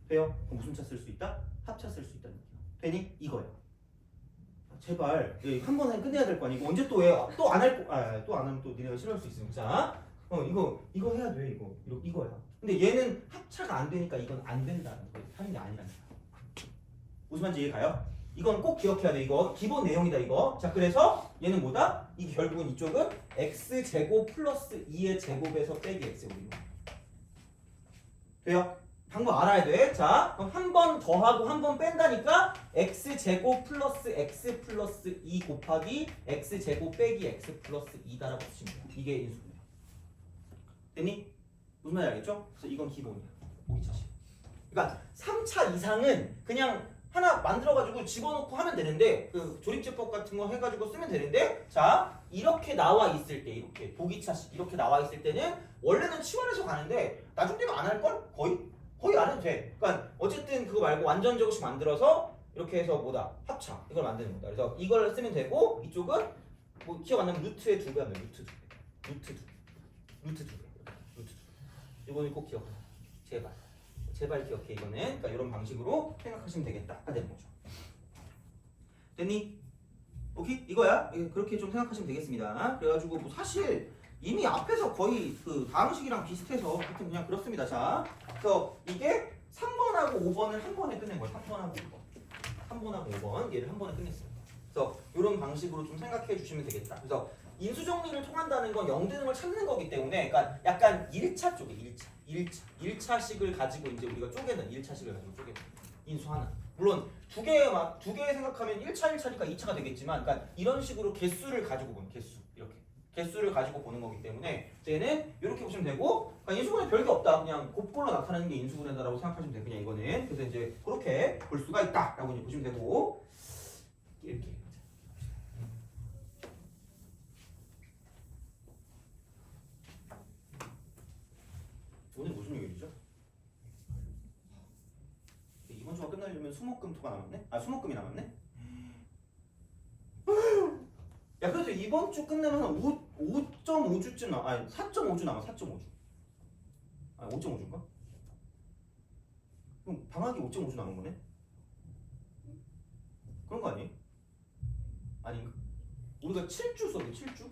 돼요? 그럼 무슨 차 쓸 수 있다? 합차 쓸 수 있다는 얘기야. 되니? 이거야. 제발 한 번에 끝내야 될 거 아니고 언제 또 해? 또 안 할 거? 또 안 하면 또 니네가 싫어할 수 있으니까. 이거 해야 돼. 이거야. 근데 얘는 합차가 안 되니까 이건 안 된다는 거 하는 게 아니라니까. 무슨 말인지 이해 가요? 이건 꼭 기억해야 돼. 이거 기본 내용이다 이거. 자 그래서 얘는 뭐다? 이게 결국은 이쪽은 x 제곱 플러스 2의 제곱에서 빼기 x 제곱입니다. 돼요? 방법 알아야 돼. 자 그럼 한 번 더하고 한 번 뺀다니까 x 제곱 플러스 x 플러스 2 곱하기 x 제곱 빼기 x 플러스 2다라고 쓰시면 돼요. 이게 인수분해. 됐니? 무슨 말인지 알겠죠? 그래서 이건 기본이야. 보기차식. 그러니까 3차 이상은 그냥 하나 만들어가지고 집어넣고 하면 되는데 그 조립제법 같은 거 해가지고 쓰면 되는데 자 이렇게 나와 있을 때 이렇게 보기차식 이렇게 나와 있을 때는 원래는 치환해서 가는데 나중 되면 안 할걸? 거의 안 해도 돼. 그러니까 어쨌든 그거 말고 완전 제곱식 만들어서 이렇게 해서 뭐다? 합차 이걸 만드는 거다. 그래서 이걸 쓰면 되고 이쪽은 뭐 기억 안 나면 루트의 2배 하면 루트 2배 이거는 꼭 기억하라. 제발 기억해. 이거는 그러니까 이런 방식으로 생각하시면 되겠다 되는 거죠. 됐니? 오케이? 이거야. 그렇게 좀 생각하시면 되겠습니다. 그래가지고 뭐 사실 이미 앞에서 거의 그 다음식이랑 비슷해서 하여튼 그냥 그렇습니다. 자, 그래서 이게 3번하고 5번을 한 번에 끝낸 거예요. 3번하고 5번 얘를 한 번에 끝냈어요. 그래서 이런 방식으로 좀 생각해 주시면 되겠다. 그래서 인수정리를 통한다는 건 0되는 걸 찾는 거기 때문에 그러니까 약간 1차 쪽에 1차식을 가지고 이제 우리가 쪼개는 1차식을 가지고 쪼개는 인수 하나. 물론 두 개 생각하면 1차니까 2차가 되겠지만 그러니까 이런 식으로 개수를 가지고 보는 이렇게 개수를 가지고 보는 거기 때문에 얘는 이렇게 보시면 되고 그러니까 인수분해 별게 없다. 그냥 곱꼴로 나타나는 게 인수분해다라고 생각하시면 돼요. 그냥 이거는 그래서 이제 그렇게 볼 수가 있다라고 이제 보시면 되고 이렇게 오늘 무슨 요일이죠? 이번 주가 끝나려면 수목금토가 남았네? 수목금이 남았네? 야 그래도 이번 주 끝내면 한 5.5주쯤 남아. 4.5주 남아. 4.5주. 5.5주인가? 그럼 방학이 5.5주 남은 거네? 그런 거 아니에요? 아닌가? 우리가 7주 써도 7주?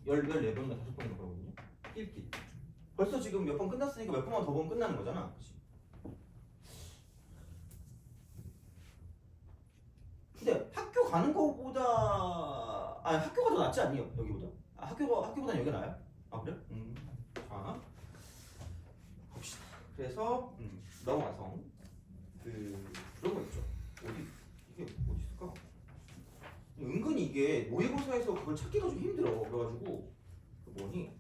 14번인가 5번인가 그러거든요. 읽기. 벌써 지금 몇 번 끝났으니까 몇 번만 더 보면 끝나는 거잖아. 그치? 근데 학교 가는 거보다 아니 학교가 더 낫지 않니요? 여기보다? 아, 학교보다는 여기가 나아요? 아 그래? 자 봅시다. 그래서 넘어가서 그런 거 있죠. 이게 어디 있을까? 은근히 이게 모의고사에서 그걸 찾기가 좀 힘들어. 그래가지고 그 뭐니?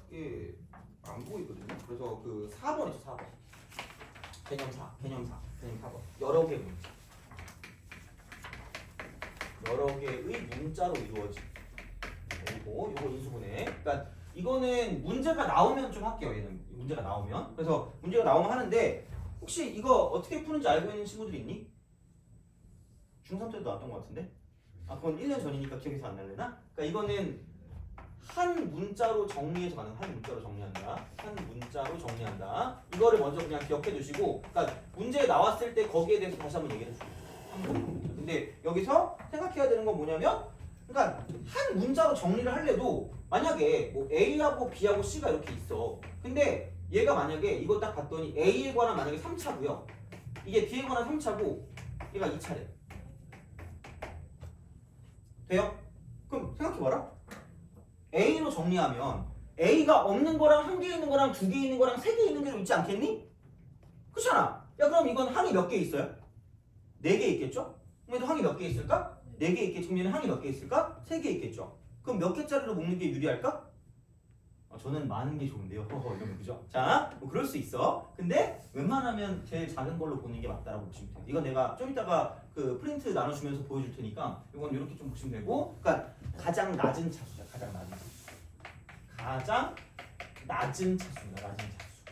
이게 안 보이거든요. 그래서 그 4번 있죠. 4번. 개념 4번. 여러 개 문제. 여러 개의 문자로 이루어진. 요거 인수분해. 그러니까 이거는 문제가 나오면 좀 할게요. 얘는 문제가 나오면. 그래서 문제가 나오면 하는데 혹시 이거 어떻게 푸는지 알고 있는 친구들 있니? 중3 때도 나왔던 것 같은데? 아 그건 1년 전이니까 기억이 잘 안 날래나? 그러니까 이거는 한 문자로 정리해서 가는 한 문자로 정리한다. 한 문자로 정리한다. 이거를 먼저 그냥 기억해 두시고, 그러니까 문제에 나왔을 때 거기에 대해서 다시 한번 얘기해 주세요. 근데 여기서 생각해야 되는 건 뭐냐면, 그러니까 한 문자로 정리를 하려도 만약에 뭐 A하고 B하고 C가 이렇게 있어. 근데 얘가 만약에 이거 딱 봤더니 A에 관한 만약에 3차고요. 이게 B에 관한 3차고 얘가 2차래. 돼요? 그럼 생각해봐라. A로 정리하면 A가 없는 거랑 한 개 있는 거랑 두 개 있는 거랑 세 개 있는 게 있지 않겠니? 그렇잖아. 야 그럼 이건 항이 몇 개 있어요? 4개 있겠죠? 그럼 얘도 항이 몇 개 있을까? 4개 있겠죠. 그럼 얘는 항이 몇 개 있을까? 3개 있겠죠. 그럼 몇 개짜리로 묶는 게 유리할까? 저는 많은 게 좋은데요. 이러면 그죠? 자, 뭐 그럴 수 있어. 근데 웬만하면 제일 작은 걸로 보는 게 맞다라고 보시면 돼요. 이건 내가 좀 이따가 그 프린트 나눠주면서 보여줄 테니까 이건 이렇게 좀 보시면 되고, 그러니까 가장 낮은 차수야. 가장 낮은 차수. 가장 낮은 차수입니다. 낮은 차수.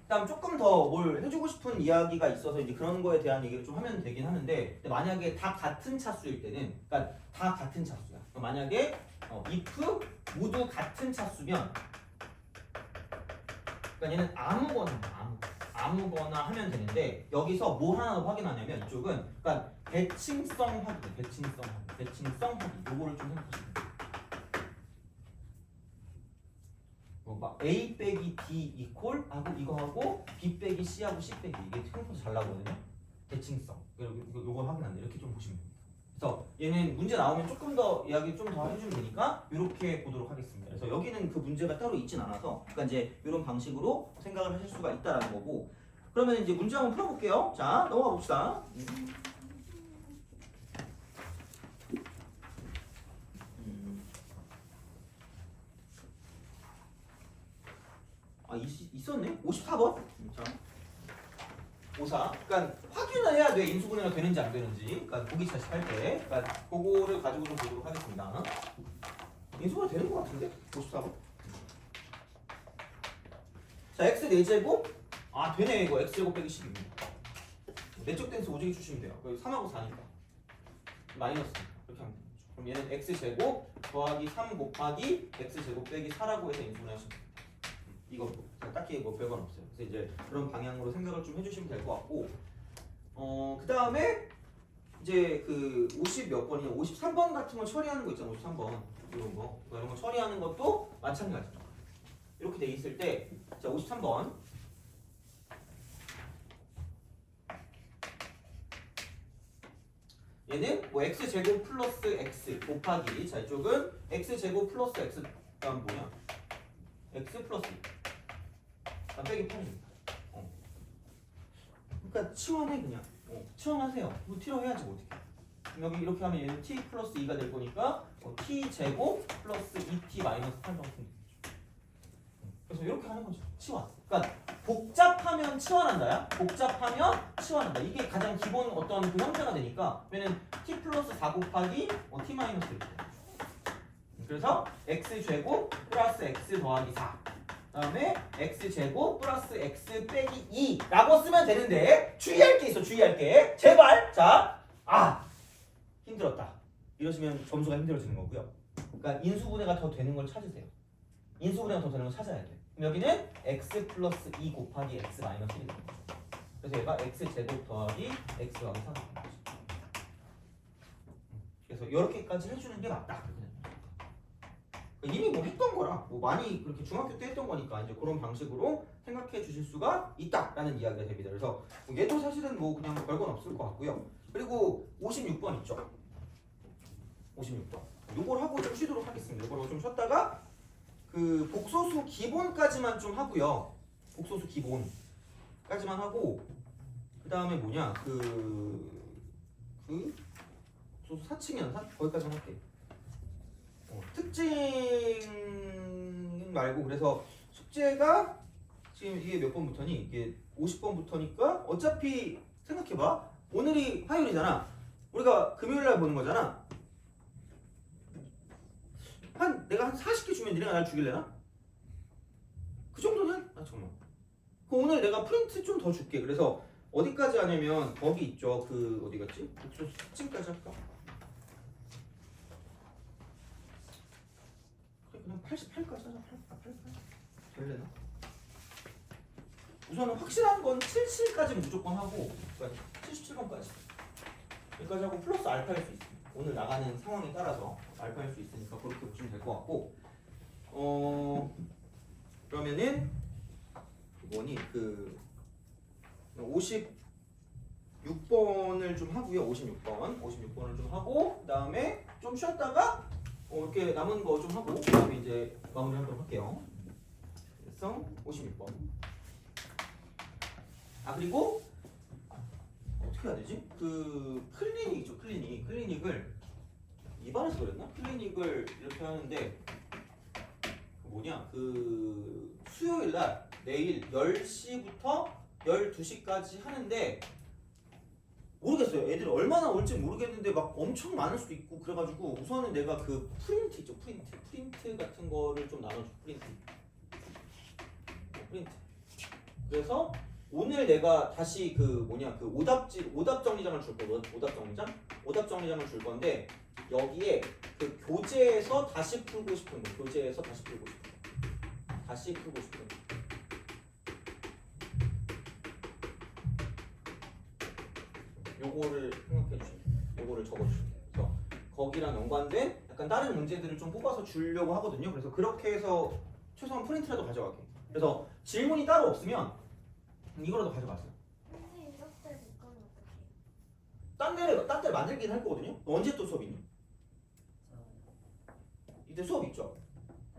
그다음 조금 더 뭘 해주고 싶은 이야기가 있어서 이제 그런 거에 대한 얘기를 좀 하면 되긴 하는데, 근데 만약에 다 같은 차수일 때는, 그러니까 다 같은 차수야. 그러니까 만약에 if 모두 같은 차수면, 그러니까 얘는 아무거나 하면 되는데 여기서 뭐 하나 더 확인하냐면 이쪽은 그러니까 대칭성 확인. 요거를 좀 생각하시면 돼요. 막 A 빼기 B 이퀄 하고 이거하고 B 빼기 C하고 C 빼기 이게 생각보다 잘 나오거든요. 대칭성. 요거 확인한다. 이렇게 좀 보시면 됩니다. 그래서 얘는 문제 나오면 조금 더 이야기 좀 더 해주면 되니까 이렇게 보도록 하겠습니다. 그래서 여기는 그 문제가 따로 있진 않아서 그러니까 이제 이런 방식으로 생각을 하실 수가 있다라는 거고, 그러면 이제 문제 한번 풀어볼게요. 자, 넘어가 봅시다. 있었네? 54번? 자, 54. 그러니까 확인을 해야 돼. 인수분해가 되는지 안 되는지. 그러니까 보기 자식할 때. 그러니까 그거를 가지고 좀 보도록 하겠습니다. 인수분해 되는 것 같은데? 54번. 자, x 4제곱. 아, 되네. 이거 x제곱 빼기 10입니다. 내적 댄스 오지게 주시면 돼요. 3하고 4니까. 마이너스. 이렇게 하면 되죠. 그럼 얘는 x제곱 더하기 3 곱하기 x제곱 빼기 4라고 해서 인수분해 하시면 됩니다. 이거 딱히 뭐 별건 없어요. 그래서 이제 그런 방향으로 생각을 좀 해주시면 될 것 같고, 그 다음에 이제 그 50 몇 번이냐, 53번 같은 거 처리하는 거 있잖아. 53번 이런 거 처리하는 것도 마찬가지죠. 이렇게 돼 있을 때, 자 53번. 얘는 뭐 x 제곱 플러스 x 곱하기, 자 이쪽은 x 제곱 플러스 x 다음 뭐냐? x 플러스 빼기 8입니다. 그러니까 치환해 그냥. 치환하세요. 뭐 t로 해야지 뭐 어떻게. 여기 이렇게 하면 얘는 t 플러스 2가 될 거니까 t 제곱 플러스 2t 마이너스 8 정도 되겠죠. 그래서 이렇게 하는 거죠. 치환. 그러니까 복잡하면 치환한다야. 복잡하면 치환한다. 이게 가장 기본 어떤 그 형태가 되니까. 왜냐면 t 플러스 4 곱하기 t 마이너스 1. 그래서 x 제곱 플러스 x 더하기 4. 그다음에 x 제곱 플러스 x 빼기 2라고 쓰면 되는데 주의할 게 있어. 주의할 게. 제발. 자, 힘들었다. 이러시면 점수가 힘들어지는 거고요. 그러니까 인수분해가 더 되는 걸 찾으세요. 인수분해가 더 되는 걸 찾아야 돼. 그럼 여기는 x 플러스 2 곱하기 x 마이너스 1이 되는 거죠. 그래서 얘가 x 제곱 더하기 x 더하기 4가 되는 거죠. 그래서 이렇게까지 해주는 게 맞다. 이미 뭐 했던 거라 뭐 많이 그렇게 중학교 때 했던 거니까 이제 그런 방식으로 생각해 주실 수가 있다라는 이야기가 됩니다. 그래서 얘도 사실은 뭐 그냥 별건 없을 것 같고요. 그리고 56번 있죠. 56번. 요걸 하고 좀 쉬도록 하겠습니다. 요걸 좀 쉬었다가 그 복소수 기본까지만 좀 하고요. 복소수 기본까지만 하고 그 다음에 뭐냐 그 복소수 사칙연산 거기까지만 할게. 특징 말고 그래서 숙제가 지금 이게 몇 번부터니? 이게 50번부터니까 어차피 생각해봐. 오늘이 화요일이잖아. 우리가 금요일날 보는 거잖아. 내가 한 40개 주면 니네가 날 죽일래나? 그 정도는? 아 잠깐만. 오늘 내가 프린트 좀 더 줄게. 그래서 어디까지 하냐면 거기 있죠. 그 어디 갔지? 복소수 특징까지 할까? 그냥 88까지 하자. 88. 될래나? 우선은 확실한 건 77까지 무조건 하고, 그러니까 77번까지. 여기까지 하고 플러스 알파일 수 있습니다. 오늘 나가는 상황에 따라서 알파일 수 있으니까 그렇게 보시면 될 것 같고, 그러면은 뭐니 그 56번을 좀 하고요. 56번을 좀 하고, 그다음에 좀 쉬었다가 이렇게 남은 거 좀 하고 그다음에 이제 마무리하도록 할게요. 그래서 56번. 그리고 어떻게 해야 되지? 그 클리닉이죠. 클리닉을 입안에서 그랬나? 클리닉을 이렇게 하는데 그 뭐냐? 그 수요일 날 내일 10시부터 12시까지 하는데 모르겠어요. 애들 얼마나 올지 모르겠는데 막 엄청 많을 수도 있고 그래가지고 우선은 내가 그 프린트 있죠. 프린트 같은 거를 좀 나눠줘. 프린트. 그래서 오늘 내가 다시 그 뭐냐 그 오답 정리장을 줄 거거든. 오답 정리장을 줄 건데 여기에 그 교재에서 다시 풀고 싶은 거. 다시 풀고 싶은 거. 요거를 생각해 주시면 요거를 적어 주시면 돼요. 그래서 거기랑 연관된 약간 다른 문제들을 좀 뽑아서 주려고 하거든요. 그래서 그렇게 해서 최소한 프린트라도 가져갈게요. 그래서 질문이 따로 없으면 이거라도 가져갔어요. 선생님 짝대 못 가면 어떡해? 딴 데를 만들긴 할 거거든요. 너 언제 또 수업 있니? 이때 수업 있죠?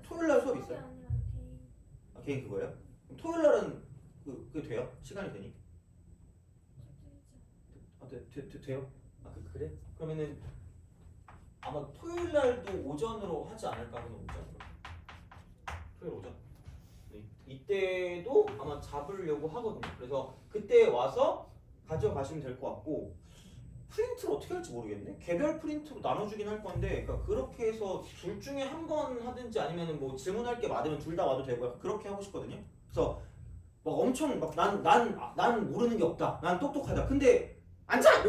토요일 날 수업 있어요? 아니라 개인. 개인 그거예요? 그럼 토요일 날은 그게 돼요? 시간이 되니? 돼요? 그래? 그러면은 아마 토요일 날도 오전으로 하지 않을까 하는 오전으로. 토요일 오전. 이때도 아마 잡으려고 하거든요. 그래서 그때 와서 가져가시면 될 것 같고 프린트를 어떻게 할지 모르겠네. 개별 프린트로 나눠주긴 할 건데 그러니까 그렇게 해서 둘 중에 한 번 하든지 아니면 뭐 질문할 게 많으면 둘 다 와도 되고 약간 그렇게 하고 싶거든요. 그래서 막 엄청 막 난 모르는 게 없다. 난 똑똑하다. 근데 앉아!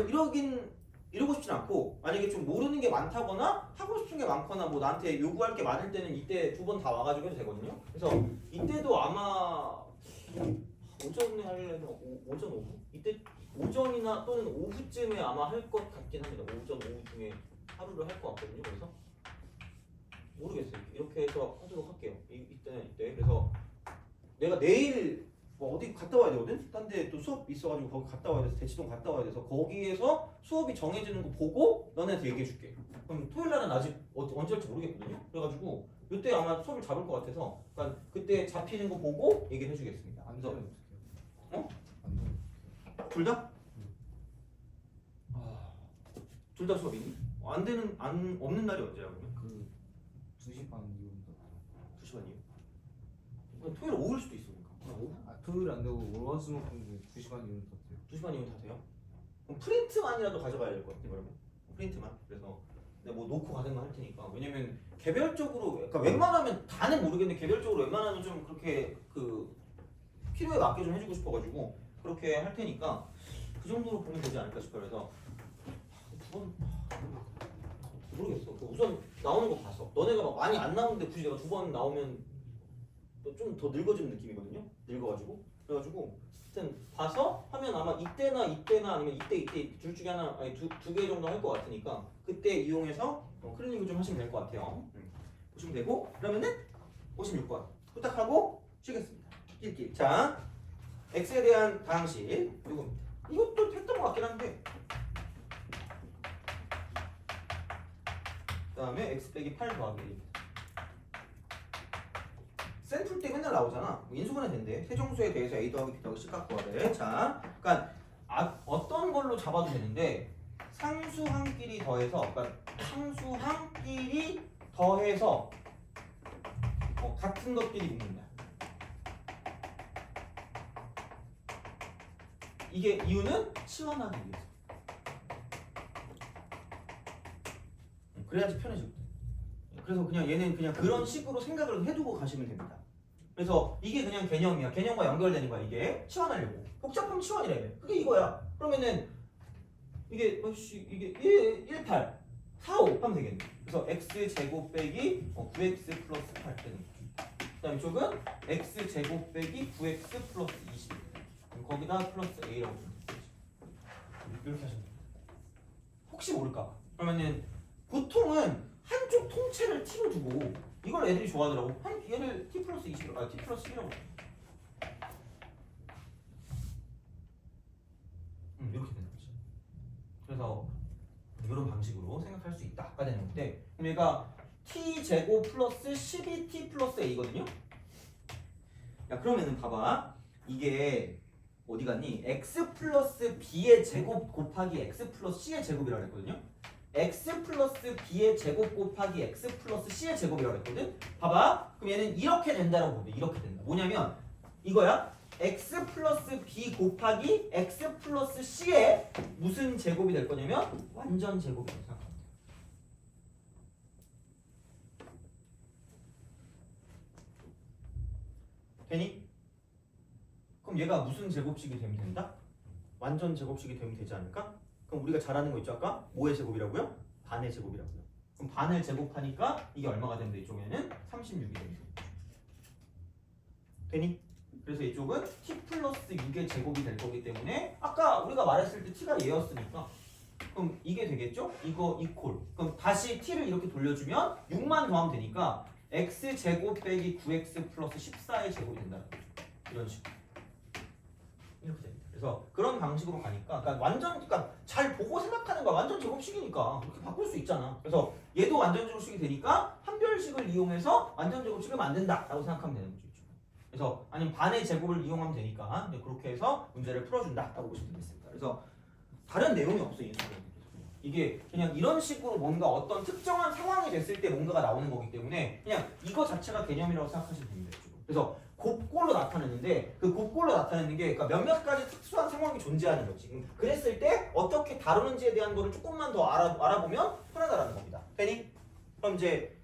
이러고 싶진 않고 만약에 좀 모르는 게 많다거나 하고 싶은 게 많거나 뭐 나한테 요구할 게 많을 때는 이때 두 번 다 와가지고 해도 되거든요. 그래서 이때도 아마 오전에 하려면 오전 오후? 이때 오전이나 또는 오후쯤에 아마 할 것 같긴 합니다. 오전 오후 중에 하루를 할 것 같거든요. 그래서 모르겠어요. 이렇게 해서 하도록 할게요. 이때 그래서 내가 내일 뭐 어디 갔다 와야 되거든? 딴 데 또 수업 있어가지고 거기 갔다 와야 돼서 대치동 갔다 와야 돼서 거기에서 수업이 정해지는 거 보고 너네한테 얘기해 줄게. 그럼 토요일 날은 아직 언제 할지 모르겠거든요. 그래가지고 이때 아마 수업을 잡을 것 같아서 그러니까 그때 잡히는 거 보고 얘기해 주겠습니다. 안 그래서 되면 어떡해요? 안 되면 둘 다? 둘 다 수업이니? 안 없는 날이 언제야 그러면? 그 2시 반 이후부터 2시 반이요? 그럼 토요일 오후일 수도 있으니까. 오후? 토요일 안 되고 월화수목금 2시 반 이후부터 돼요. 2시 반이면 다 돼요? 그럼 프린트만이라도 가져가야 될 것 같아요. 그러면 프린트만. 그래서 내가 뭐 놓고 가든가 할 테니까. 왜냐면 개별적으로 그러니까 웬만하면 다는 모르겠는데 개별적으로 웬만하면 좀 그렇게 그 필요에 맞게 좀 해주고 싶어가지고 그렇게 할 테니까 그 정도로 보면 되지 않을까 싶어요. 그래서 두 번 모르겠어. 우선 나오는 거 봤어. 너네가 막 많이 안 나오는데 굳이 내가 두 번 나오면 좀 더 늙어지는 느낌이거든요. 늙어가지고 그래가지고 하여튼 봐서 하면 아마 이때나 아니면 이때 둘 중에 하나 아니 두 개 정도 할 것 같으니까 그때 이용해서 클리닉을 좀 하시면 될 것 같아요. 보시면 되고 그러면은 56번 부탁하고 쉬겠습니다. 끼리끼리. 자, x에 대한 다항식 이겁니다. 이것도 했던 것 같긴 한데 그 다음에 x 빼기 8 더하기 1. 센풀 때 맨날 나오잖아. 뭐 인수분해 된대. 세정수에 대해서 a 더하기 b 더하기 c 값 구하래. 자, 그러니까 어떤 걸로 잡아도 되는데 상수항끼리 더해서, 그러니까 상수항끼리 더해서 같은 것끼리 묶는다. 이게 이유는 치환하기 위해서. 그래야지 편해지거든. 그래서 그냥 얘는 그냥 그런 식으로 생각을 해두고 가시면 됩니다. 그래서 이게 그냥 개념이야. 개념과 연결되는 거야. 이게 치환하려고. 복잡하면 치환이래. 그게 이거야. 그러면은 이게 이게 1, 8, 4, 5 하면 되겠네. 그래서 x 제곱 빼기 9x 플러스 8 되는 거죠. 그다음 이쪽은 x 제곱 빼기 9x 플러스 20. 거기다 플러스 a라고 보면 되죠. 이렇게 하시면 됩니다. 혹시 모를까 봐. 그러면은 보통은 한쪽 통째를 t로 두고 이걸 애들이 좋아하더라고. 얘를 t 플러스 20, t 플러스 1이라고. 이렇게 되는 거죠. 그래서 이런 방식으로 생각할 수 있다가 되는 건데, 그럼 얘가 t 제곱 플러스 12t 플러스 a거든요. 야, 그러면은 봐봐. 이게 어디 갔니? x 플러스 b의 제곱 곱하기 x 플러스 c의 제곱이라고 했거든요. x 플러스 b의 제곱 곱하기 x 플러스 c의 제곱이라고 했거든. 봐봐. 그럼 얘는 이렇게 된다라고 보면 이렇게 된다. 뭐냐면 이거야. x 플러스 b 곱하기 x 플러스 c의 무슨 제곱이 될 거냐면 완전 제곱이라고 생각합니다. 되니? 그럼 얘가 무슨 제곱식이 되면 된다? 완전 제곱식이 되면 되지 않을까? 그럼 우리가 잘 아는 거 있죠 아까? 뭐의 제곱이라고요? 반의 제곱이라고요. 그럼 반을 제곱하니까 이게 얼마가 되면 돼? 이쪽에는 36이 됩니다. 되니? 그래서 이쪽은 t 플러스 6의 제곱이 될 거기 때문에 아까 우리가 말했을 때 t가 얘였으니까 그럼 이게 되겠죠? 이거 이퀄. 그럼 다시 t를 이렇게 돌려주면 6만 더하면 되니까 x 제곱 빼기 9x 플러스 14의 제곱이 된다는 거죠. 이런 식으로. 이렇게 됩니다. 그래서 그런 방식으로 가니까 그러니까 잘 보고 생각하는 거야. 완전 제곱식이니까 그렇게 바꿀 수 있잖아. 그래서 얘도 완전 제곱식이 되니까 한별식을 이용해서 완전 제곱식을 만든다라고 생각하면 되는 거죠. 그래서 아니면 반의 제곱을 이용하면 되니까 그렇게 해서 문제를 풀어준다라고 보시면 되겠습니다. 그래서 다른 내용이 없어 인수분해. 이게 그냥 이런 식으로 뭔가 어떤 특정한 상황이 됐을 때 뭔가가 나오는 거기 때문에 그냥 이거 자체가 개념이라고 생각하시면 됩니다. 그래서 곱골로 나타내는데 그 곱골로 나타내는 게 그러니까 몇몇 가지 특수한 상황이 존재하는 거지. 그랬을 때 어떻게 다루는지에 대한 거를 조금만 더 알아보면 편하다라는 겁니다. 되니? 그럼 이제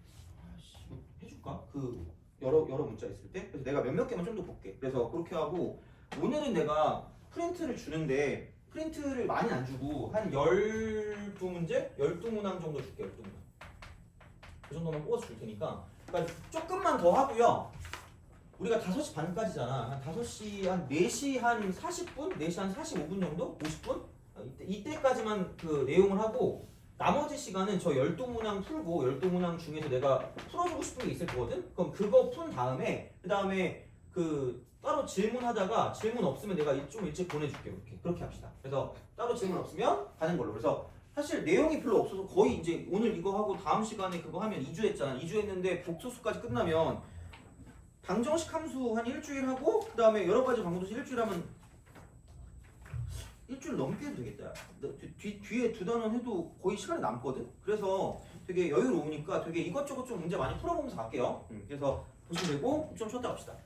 이거 해줄까? 그 여러 문자 있을 때. 그래서 내가 몇몇 개만 좀 더 볼게. 그래서 그렇게 하고 오늘은 내가 프린트를 주는데 프린트를 많이 안 주고 한 12문제? 12문항 정도 줄게. 12문항. 그 정도만 뽑아서 줄 테니까 그러니까 조금만 더 하고요. 우리가 5시 반까지잖아. 한 5시 한 4시 한 40분? 4시 한 45분 정도? 50분? 이때까지만 그 내용을 하고 나머지 시간은 저 12문항 풀고 12문항 중에서 내가 풀어주고 싶은 게 있을 거거든? 그럼 그거 푼 다음에 그 다음에 그 따로 질문하다가 질문 없으면 내가 좀 일찍 보내줄게. 그렇게 합시다. 그래서 따로 질문 없으면 가는 걸로. 그래서 사실 내용이 별로 없어서 거의 이제 오늘 이거 하고 다음 시간에 그거 하면 2주 했잖아. 2주 했는데 복소수까지 끝나면 방정식 함수 한 일주일 하고 그 다음에 여러 가지 방정식 일주일 하면 일주일 넘게 해도 되겠다. 뒤에 두 단원 해도 거의 시간이 남거든. 그래서 되게 여유로우니까 되게 이것저것 좀 문제 많이 풀어보면서 갈게요. 그래서 보시면 되고 좀 쉬었다 갑시다.